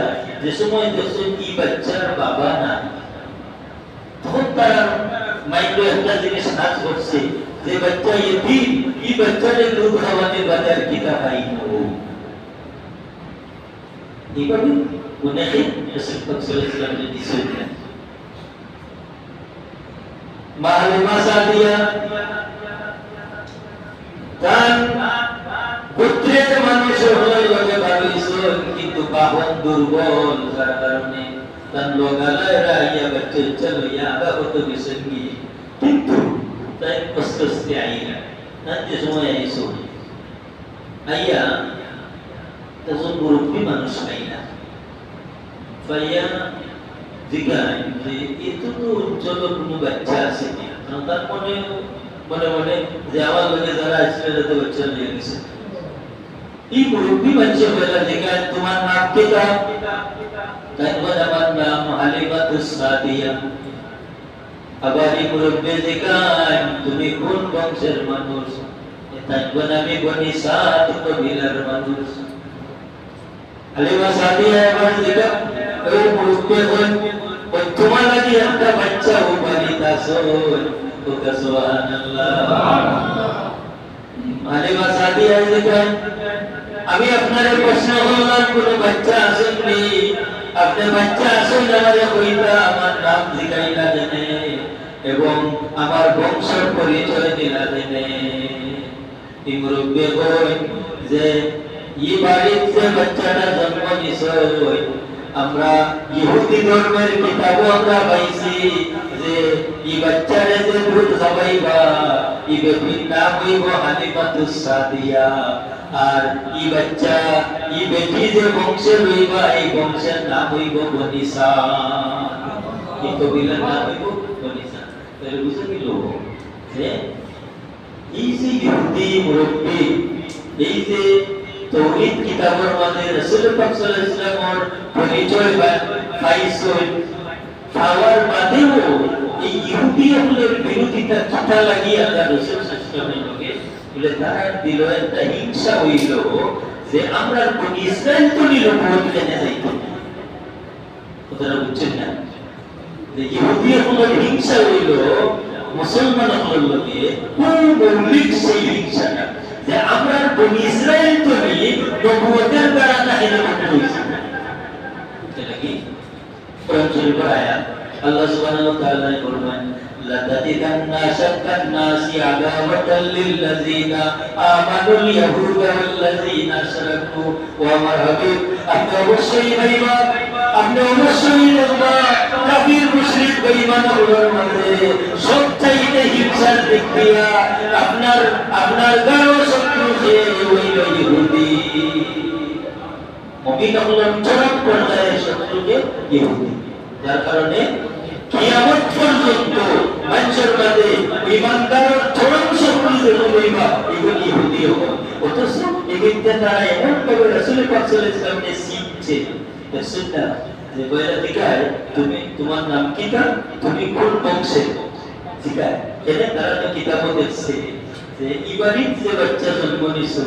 Speaker 1: যে সময় দেখছেন কি বাচ্চার বাবা না তখন তার মাইন্ডে একটা জিনিস কাজ করছে যে বাচ্চা ইতিম এই বাচ্চাকে দুধ খাওয়াতে বাজার কিতা পাইবো এইভাবে উনাকে রাসূল পাক সাল্লাল্লাহু আলাইহি ওয়াসাল্লাম দিয়েছেন মাহলিমা সাদিয়া তার গোত্রের মানুষ হয়ে গেছে ভাবিছেন কিন্তু বাহন দুর্বল যার কারণে তার লোকালয়রা ইয়া বাচ্চা লইয়া আগাগত বিসঙ্গী কিন্তু তাই কষ্ট কষ্টে আইলা তাতে সময় আইসো আইয়া তখন মুরব্বী মানুষ আইলা পাইয়া জিজ্ঞাসা যে এত তো উজ্জ্বল কোনো বাচ্চা আছে না তার মনে মনে মনে যে আমার লোকে যারা আসলে তাদের বাচ্চা নিয়ে গেছে এই মুরব্বী বাচ্চা বলা জিজ্ঞাসা তোমার নাম কি তাই বলে আমার নাম হালিমাতুস সাদিয়া আবার এই মুরব্বী জিজ্ঞাসা তুমি কোন বংশের মানুষ তাই বলে আমি বনি সাদ কবিলার মানুষ হালিমা সাদিয়া এবার জিজ্ঞাসা ওই মুরব্বী বলেন তোমার লাগি একটা বাচ্চা ও বানিতাছো ওকা সুবহানাল্লাহ হালিমা সাদিয়া দেখেন আমি আপনার প্রশ্ন করলাম কোন বাচ্চা আসেননি আপনি বাচ্চা আসেন আমারে কইতা আমার নাম জিগাইলা দেনে এবং আমার বংশের পরিচয় দিলা দেনে এই মুরব্বি কই যে এই বাড়িতে যে বাচ্চাটা জন্ম নিছে আমরা ইহুদি ধর্মের কিতাবও আমরা পাইছি যে এই বাচ্চারে যে দুধ খাওয়াইবা এই বেটির নাম হইব হালিমাতুস সাদিয়া আর এই বাচ্চা এই বেটি যে বংশের হইবা এই বংশের নাম হইব বনিসা এই কবিলার নাম হইব বনিসা তাহলে বুঝে গেল যে এই যে ইহুদি মুরব্বি এই যে তৌহিদ কিতাবের মধ্যে রাসূল পাক সাল্লাল্লাহু আলাইহি ওয়াসাল্লামের পরিচয় পাইছেন পাওয়ার বাদেও এই ইহুদিদের বিরোধিতা কথা লাগিয়ে আল্লাহ রাসূল সাল্লাল্লাহু আলাইহি ওয়াসাল্লামের বলে তারা দিল একটা হিংসা হইল যে আমরা কোন ইসরায়েল তো নিল বহুত কেনে যাইতো কথাটা বুঝছেন না যে ইহুদিদের হিংসা হইল মুসলমানদের লগে কোন মৌলিক সেই হিংসাটা যে আমরা কোন ইসরায়েল তো নিয়ে নবুয়তের দ্বারা নাহিল হইছে এটা কি কোরআন শরীফের আয়াত আল্লাহ সুবহানাহু ওয়া তাআলা বলেন لَتَجِدَنَّ أَشَدَّ النَّاسِ عَدَاوَةً لِلَّذِينَ آمَنُوا الْيَهُودَ وَالَّذِينَ أَشْرَكُوا وَمَا হাবিব আপনি অবশ্যই বেঈমান আপনি অবশ্যই কাফির মুশরিক বেঈমান হওয়ার মধ্যে সবচাইতে হিংসার দিক দিয়া আপনার গাঢ় শত্রু যে হইল ইহুদি মুমিন হলেন চরম পর্যায়ে শত্রুকে ইহুদি যার কারণে কিয়ামত পর্যন্ত মানুষের মাঝে ঈমানদার চরম শত্রু যে হইবা এগুলো ইহুদি হবে অথচ এগুলো তারা এমন ভাবে রাসূল পাক সাল্লাল্লাহু আলাইহি ওয়াসাল্লামকে শিখছে রাসূলটা যে বলে জিজ্ঞাসা তুমি তোমার নাম কি তা তুমি কোন বংশের জিজ্ঞাসা এটা তারা তো কিতাবও দেখছে যে ইবারিত যে বাচ্চা জন্ম নিছে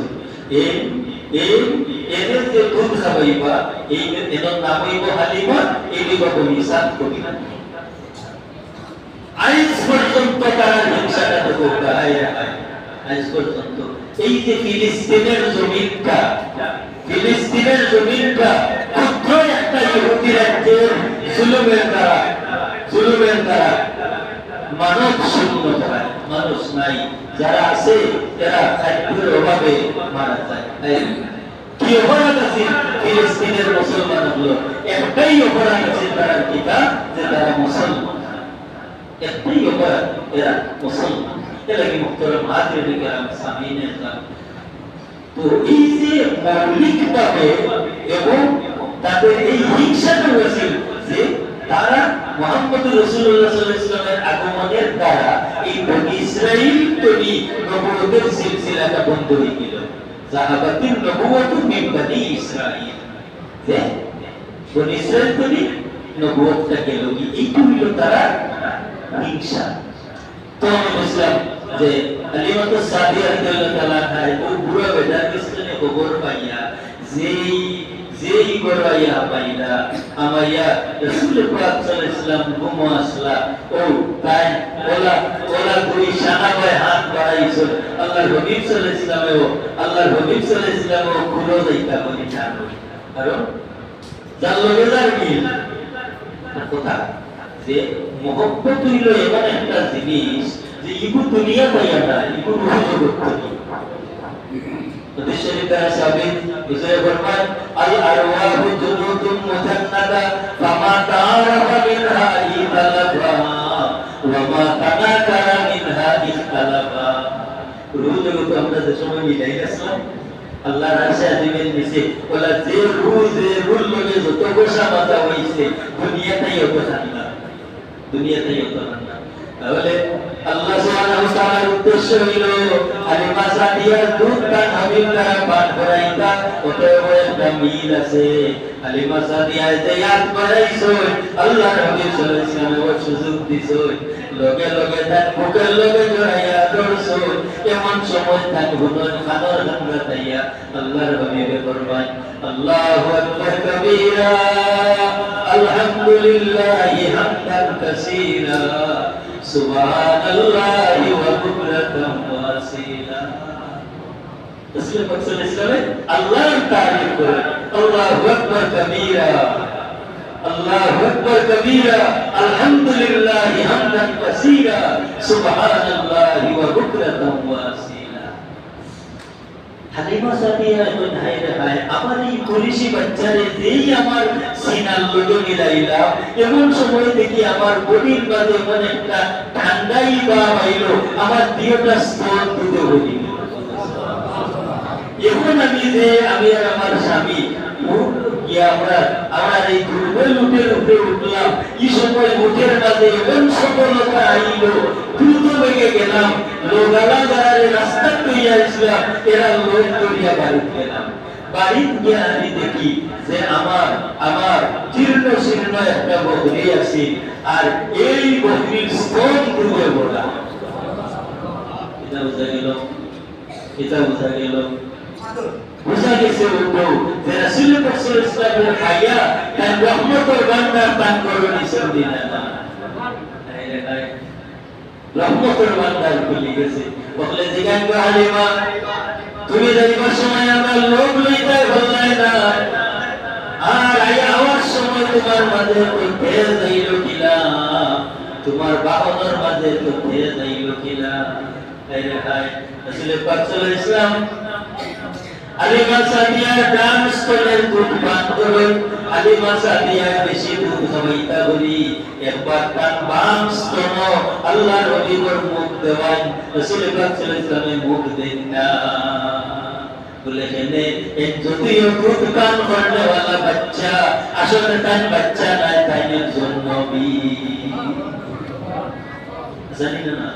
Speaker 1: এদের যে দুধ খাওয়াইবা এদের নাম হইব হালিমা এই দিবা বনিসা কবিরা আইস পর্যন্ত তারা হিংসাটা তো গায় আইস পর্যন্ত এই যে ফিলিস্তিনের জমিনটা ক্ষুদ্র একটা ইহুদি রাজ্যের জুলুমের দ্বারা মানব শূন্য তারা মানুষ নাই যারা আছে তারা খাদ্যের অভাবে মারা যায় কি অপরাধ আছে ফিলিস্তিনের মুসলমানগুলো একটাই অপরাধ আছে তারা কিতা যে তারা মুসলমান একটাই অপরাধ এরা মুসলমান এলাকি মুহতারাম হাজির কিরাম সামিনের নাম তো এই যে মৌলিকভাবে এবং তাদের এই হিংসাটা হয়েছিল যে তারা মুহাম্মদ রাসূলুল্লাহ সাল্লাল্লাহু আলাইহি ওয়াসাল্লামের আগমনের দ্বারা এই বনি ইসরাইল তৈরি নবুয়তের সিলসিলাটা বন্ধ হয়ে গেল যাহাবাতিন নবুয়তু মিন বনি ইসরাইল যে বনি ইসরাইল তৈরি নবুয়তটা গেল কি এই হইল তারা হিংসা তো ইসলাম যে হালিমাতুস সাদিয়া রাদিয়াল্লাহু তাআলা আনহা ও বুড়া বেটার কিসনে খবর পাইয়া যেই গড়াইয়া পাইলা আমাইয়া রাসূল পাক সাল্লাল্লাহু আলাইহি ওয়াসাল্লাম ঘুমো আসলা ও তাই ওলা দুই সাহাবায়ে হাত বাড়াইছো আল্লাহর হাবিব সাল্লাল্লাহু আলাইহি ওয়াসাল্লাম খুলো যাইতা বলি জানো কারণ যার লগে যার মিল কথা যে মহব্বত হইল এমন একটা জিনিস যে ইগু দুনিয়া পাইয়া না ইগু রূহ জগৎ থেকে হাদিস শরীফে সাবিত হুজুর ফরমান আল আরওয়াহু জুনুদুম মুজান্নাদা ফামা তাআরাফা মিনহা ইতালাফা ওয়া মা তানাকারা মিনহা ইখতালাফা রূহ জগৎ আমরা যে সময় মিলাই আসলাম আল্লাহর আরশে আজিমের নিচে ওলা যে রূহ লগে যত বসা বাঁধা হইছে দুনিয়াতেই হতো না দুনিয়াতেই হতো না তাহলে আল্লাহ সুবহানাহু ওয়া তাআলার উদ্দেশ্য হলো হালিমা সাদিয়ার দুধ পান হাবিব দ্বারা পান করাইতা অতএব একটা মিল আছে হালিমা সাদিয়া যে ইয়াদ করাইছো আল্লাহর হাবিব সাল্লাল্লাহু আলাইহি ওয়াসাল্লাম সুযোগ দিছো লগে লগে তার বুকের লগে জড়াইয়া ধরছো এমন সময় তার হুনর খানর হামলা তাইয়া আল্লাহর হাবিবে ফরমান আল্লাহু আকবার কবীরা আলহামদুলিল্লাহি হামদান কাসীরা সুবহানাল্লাহি ওয়া বুকরাতাম ওয়া আসীলা। রাসূল পাক সাল্লাল্লাহু আলাইহি ওয়াসাল্লাম আল্লাহর তারিফ করে আল্লাহু আকবার কাবীরা আল্লাহু আকবার কাবীরা আলহামদুলিল্লাহি হামদান কাসীরা সুবহানাল্লাহি ওয়া বুকরাতাম ওয়া আসীলা। হালিমা সাদিয়া এখন হায়রে হায় আমার এই পুলিশি বাচ্চারে যেই আমার সিনার লোটো মিলাইলা এমন সময় দেখি আমার বডির মাঝে এমন একটা ঠান্ডাই বা হইল আমার দেহটা স্তন দিতে হইল। এখন আমি আর আমার স্বামী আমরা এই দুর্বল উঠের উপরে উঠলাম। এই সময় উঠের মাঝে এমন সফলতা আইল দ্রুত বেগে গেলাম লোগালা যারা রাস্তা তৈরি আসলাম এরা লোক তৈরিয়া বাড়িতে গেলাম। বাড়িতে গিয়ে আমি দেখি যে আমার জীর্ণ শীর্ণ একটা বকরি আছে আর এই বকরির স্তন ডুবে পড়া। এটা বোঝা গেল বুঝা গেছে উঠো যে রাসূল পাক সাল্লাল্লাহু আলাইহি ওয়াসাল্লাম খাইয়া তার রহমতের ভান্ডার পান করবেন ইসলাম না রহমতের ভান্ডার খুলে গেছে। বলে জিগান গো হালিমা তুমি যাইবার সময় আমার লোক লইতে ভুলাই না আর আইয়া আওয়ার সময় তোমার মাঝে তো তেজ যাইল কিনা তোমার বাহনের মাঝে তো তেজ যাইল কিনা। আইরে হায় রাসূল পাক সাল্লাল্লাহু আলাইহি ওয়াসাল্লাম হালিমা সাদিয়ার ডান স্তনের দুধ পান করুন। হালিমা সাদিয়া বেশি দুধ খাওয়াইতা বলি একবার তার বাম স্তন আল্লাহ নবীর মুখ দেওয়ান রাসূল পাক সাল্লাল্লাহু আলাইহি ওয়াসাল্লাম মুখ দেন না বলে হেনে এক যদিও দুধ পান করনে वाला বাচ্চা আসলে তার বাচ্চা নাই তাই জন্য নবী জানি না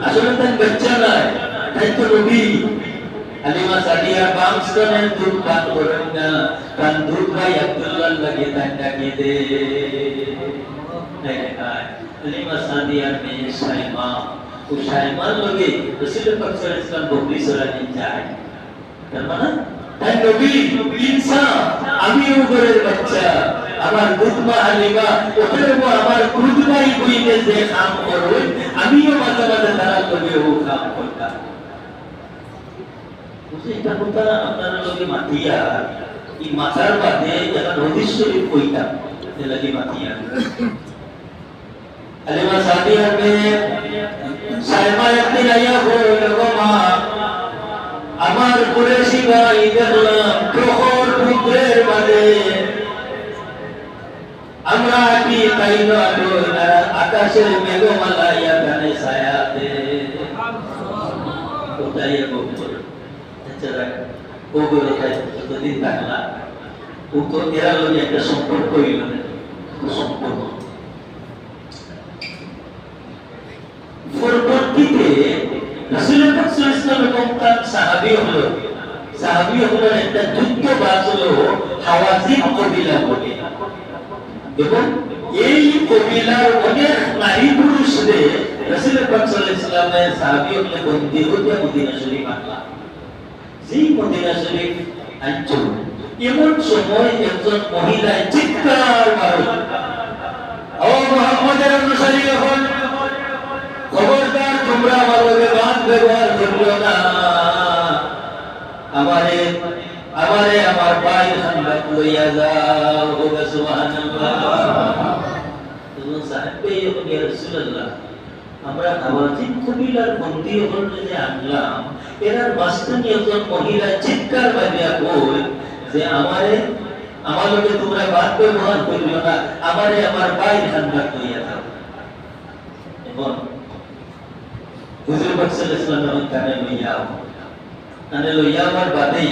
Speaker 1: আসলে তার বাচ্চা নাই তাই তো নবী। হালিমা সাদিয়া বাম স্তনের দুধ পান করেন না কারণ দুধ ভাই আব্দুল্লাহ লাগে তাই ডাকে দে। হালিমা সাদিয়ার মেয়ে সাইমা ও সাইমার লগে রাসূল পাক সাল্লাল্লাহু আলাইহি ওয়াসাল্লাম বকরি চড়াতে যায়। তার মানে তাই নবী ইনসান আমি উপরের বাচ্চা আমার দুধমা হালিমা ওদের আমার দুধ ভাই বইতে যে কাম করবে আমিও মাঝে মাঝে তারা লগে ও কাম করতাম। এটা কথা আপনারা লগে মাতিয়া এই মাথার বাদে যখন হদিস শরীফ কইতাম এ লাগি মাতিয়া হালিমা সাদিয়ার মেয়ে সাইমা একদিন আইয়া বলল গো মা আমার কুরাইশি ভাই দেখলাম প্রহর পুত্রের মাঝে আমরা কি তাই না আকাশের মেঘমালা ইয়া গানে ছায়াতে কোথায় বলতো যারা ওগুলো কতদিন থাকলা ও তো এরা লোক একটা সম্পর্ক হইল সম্পর্ক পরবর্তীতে রাসূল পাক সাল্লাল্লাহু আলাইহি ওয়াসাল্লাম এবং তার সাহাবী হলো একটা যুদ্ধবাজ হলো হাওয়াজিন কবিলা বলে এবং এই কবিলার অনেক নারী পুরুষদের রাসূল পাক সাল্লাল্লাহু আলাইহি ওয়াসাল্লামের সাহাবী হলে বন্দী হতে মদিনা শরীফ আসলা। সেই মদিনা শরীফ আঞ্চল এমন সময় একজন মহিলা চিৎকার মারল ও মুহাম্মদের অনুসারী হন খবরদার তোমরা আমার লগে বাদ ব্যবহার করিও না আমারে আমার ভাই খানদাত লইয়া যাও ও সুবহানাল্লাহ। তখন সাহেব ইয়া রাসূলুল্লাহ আমরা হাওয়াজিন কবিলার বন্দী হলে যে আনলাম এরার বাস্তবে একজন মহিলা চিৎকার বাজিয়া কই যে আমার লগে তোমরা বাদ ব্যবহার করিও না আমারে আমার ভাই খানদাত লইয়া যাও। এখন হুজুর পাক সাল্লাল্লাহু আলাইহি ওয়াসাল্লাম কানে লইয়া আমার বাদেই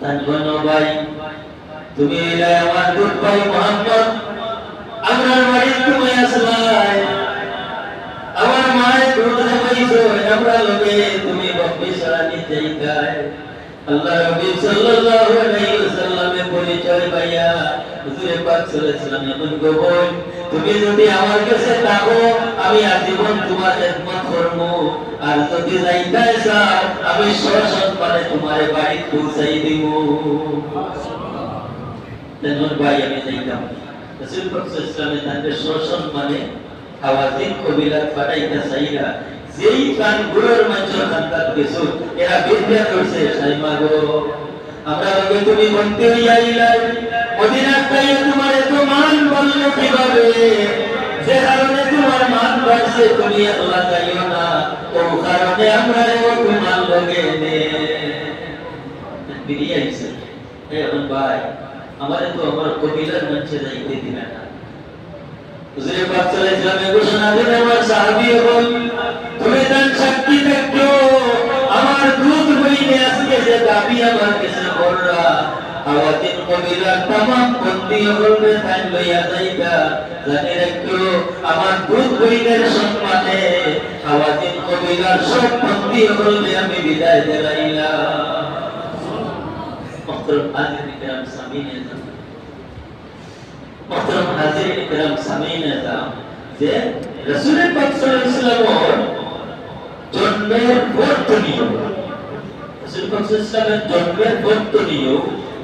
Speaker 1: তান গণ ভাই তুমি এলা আমার দুধ ভাই মুহাম্মদ আমার বাড়ি তুমি আসলাই আমার মায়ের দুধ খাইছো আমরা লগে তুমি বকরি সরানি যাইতাই। আল্লাহ নবী সাল্লাল্লাহু আলাইহি ওয়াসাল্লামের পরিচয় পাইয়া হুজুর পাক সাল্লাল্লাহু আলাইহি ওয়াসাল্লাম এখন বল তুমি যদি আমার কাছে থাকো আমি আজীবন তোমার খেদমত করব আর যদি যাইতাই চাও আমি সসম্মানে তোমার বাড়ি পৌঁছাই দিব। তেমন ভাই আমি যাইতাম রাসূল পাক সাল্লাল্লাহু আলাইহি ওয়াসাল্লামের তাদের সসম্মানে হাওয়াজিন কবিলাত পাঠাইতা চাইরা যেই কানগুলোর মাঝে খান্দাত গেছো এরা বিদ্যা করছে সাইমা গো আমরা লগে তুমি বলতে হইয়াইলা মদিনা পাইয়া তোমার এত মান বললো কিভাবে যে কারণে তোমার মান বাড়ছে তুমি আল্লাহ যাইও না ও কারণে আমরা তোমার লগে নে বিরিয়া আইছে এখন ভাই আমারে তো আমার কবিলার মঞ্চে যাইতে দিবে না হুজুর পাক সাল্লাল্লাহু আলাইহি ওয়াসাল্লাম ঘোষণা দিলেন আমার সাহাবী বল তুমি দান শক্তি দেখো আমার দুধ বইনে আজকে যে দাবি আমার কাছে কররা আওয়াজিন কবিলার तमाम বন্দি হলবে তাই লইয়া যাইবা জানি রাখো আমার দুধ বইনের সম্মানে আওয়াজিন কবিলার সব বন্দি হলবে আমি বিদায় দিলাইলাম محترم حاضرین کرام سامعین اعظم محترم حاضرین کرام سامعین اعظم যে রাসূল পাক সাল্লাল্লাহু আলাইহি ওয়াসাল্লামের জন্মের বর্তনীয় রাসূল পাক সাল্লাল্লাহু আলাইহি ওয়াসাল্লামের জন্মের বর্তনীয়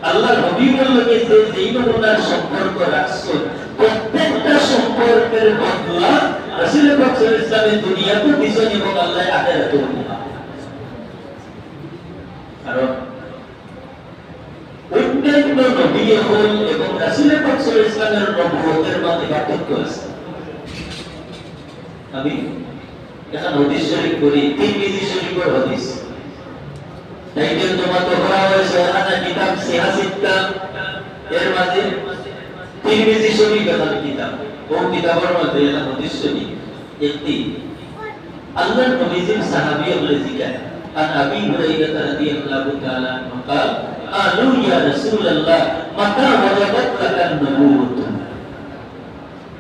Speaker 1: আল্লাহর হাবিবের লগে যে যেই নমুনার সম্পর্ক রাখছো প্রত্যেকটা সম্পর্কের বদলা রাসূল পাক সাল্লাল্লাহু আলাইহি ওয়াসাল্লামের দুনিয়াতে দিছেন এবং আল্লাহ আখিরাতে দিবেন কারণ অন্যান্য নবী হল এবং রাসূল পাক সাল্লাল্লাহু আলাইহি ওয়াসাল্লামের নবুয়তের মধ্যে পার্থক্য আছে আমি এখন হাদিস শরীফ পড়ি তিরমিজি শরীফের হাদিস টাইটেল তোমার তো করা হয়েছে আনা কিতাব সিহাসিত্তা এর মাঝে তিরমিজি শরীফ এর কিতাব ও কিতাবের মধ্যে এটা হাদিস শরীফ একটি আল্লাহর নবীজির সাহাবী বলে জিজ্ঞাসা عن أبي هريرة رضي الله تعالى عنه قال قالوا يا رسول الله متى وجبت لك النبوة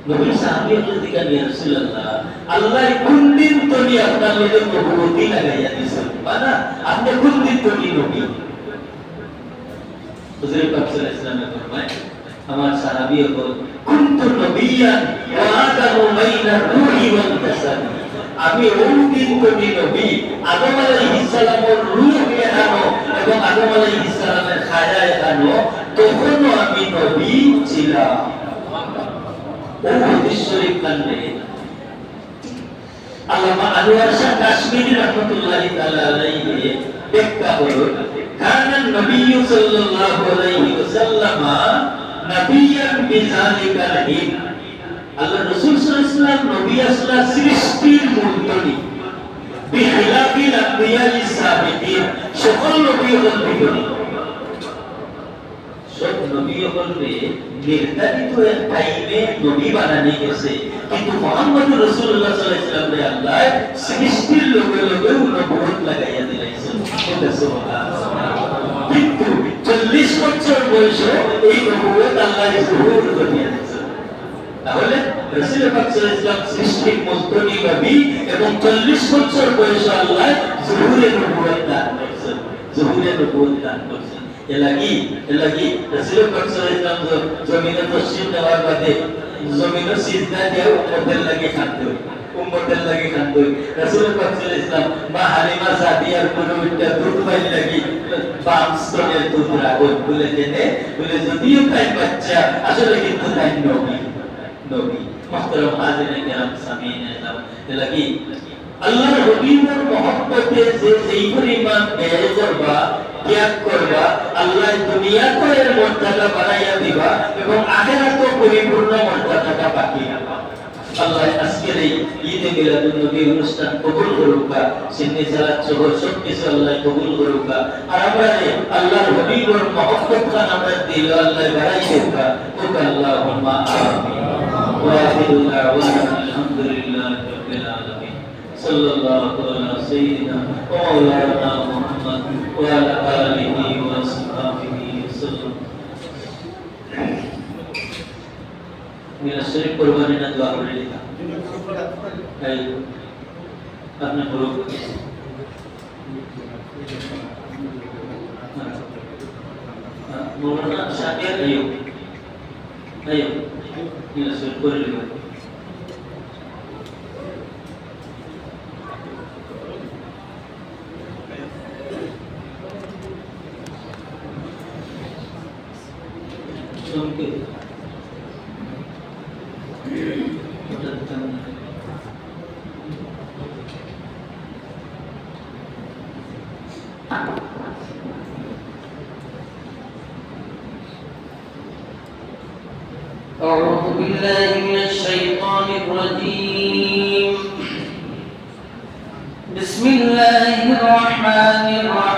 Speaker 1: নবী সাহাবী বলতেন ইয়া রাসূলুল্লাহ আল্লাহ কোন দিন তুমি আপনার লগে নবুয়তি লাগাইয়া দিয়েছেন মানে আপনি কোন দিন তুমি নবী হুজুর পাক সাল্লাল্লাহু আলাইহি ওয়াসাল্লাম ফরমায় আমার সাহাবী বল কুনতু নবিয়ান ওয়া আদামু বাইনা রূহি ওয়াল জাসাদ আমি ওই দিন তুমি নবী আদম আলাইহিস সালামের রূহ এখানো এবং আদম আলাইহিস সালামের খায়া এখানো তখনও আমি নবী ছিলাম ও হাদিস শরীফ কানে আল্লামা আনোয়ার শাহ কাশ্মীরি রাহমাতুল্লাহি তাআলা আলাইহি ব্যাখ্যা হলো কানান নবী সাল্লাল্লাহু আলাইহি ওয়াসাল্লাম নবিয়ান বিযালিকাল হিন আল্লাহ রাসূল সাল্লাল্লাহু আলাইহি ওয়াসাল্লাম নবী আসলা সৃষ্টির মূলতনি বিখিলাফিল আম্বিয়াইস সাবিকিন সকল নবী হল বিপরীত সব নবী হলবে নির্ধারিত এক টাইমে নবী বানানো গেছে কিন্তু মুহাম্মদ রাসূলুল্লাহ সাল্লাল্লাহু আলাইহি ওয়াসাল্লাম আল্লাহ সৃষ্টির লগে লগে নবুয়ত লাগাইয়া দিয়েছেন সুবহানাল্লাহ কিন্তু 40 বছর বয়সে এই নবুয়ত আল্লাহ যুহুর করিয়া দিয়েছেন তাহলে রাসূল পাক সাল্লাল্লাহু আলাইহি ওয়াসাল্লাম সৃষ্টির মূলতনি নবী এবং 40 বছর বয়সে আল্লাহ যুহুরের নবুয়ত দান করেছেন যুহুরের নবুয়ত দান করেছেন এলাগি রাসূল পাক সাল্লাল্লাহু আলাইহি ওয়াসাল্লাম জমিনে তশরিফ নেওয়ার বাদে জমিনে সিজদা দিয়ে উম্মতের লাগি খানতে রাসূল পাক সাল্লাল্লাহু আলাইহি ওয়াসাল্লাম মা হালিমা সাদিয়ার কোন একটা দুধ পাই লাগি পাঁচ স্তনের দুধ রাখো বলে যদিও তাই বাচ্চা আসলে কিন্তু তাই নবী মুহতারাম হাজিরিন কিরাম সামিঈন এলাগি আল্লাহর হাবিবের মহব্বতে যে যেই পরিমাণ ব্যয় করবা ত্যাগ করবা আল্লাহ দুনিয়াতে এর মর্যাদা বাড়াইয়া দিবা এবং আখিরাতে পরিপূর্ণ মর্যাদাটা বাকি রাখবা আল্লাহ আজকের এই ঈদ এ মিলাদুন নবী অনুষ্ঠান কবুল করুক সিন্নি সালাত সহ সব কিছু আল্লাহ কবুল করুক আর আমরা আল্লাহর হাবিবের মহব্বত খান আমরা দিল আল্লাহ বাড়াই দেব ও আল্লাহুম্মা আমিন ওয়া আখিরু দাওয়ানা আলহামদুলিল্লাহি রাব্বিল আলামিন সাল্লাল্লাহু আলা সাইয়্যিদিনা ওয়া মাওলানা মুহাম্মদ ওয়া আলা আলিহি ওয়া সাহবিহি ওয়াসাল্লাম मेरा शरीफ कुर्बानी ना दुआ कर लेता है अपने गुरु मौलाना शाकिर आयो मेरा शरीफ कर लेगा
Speaker 2: أعوذ بالله من الشيطان الرجيم بسم الله الرحمن الرحيم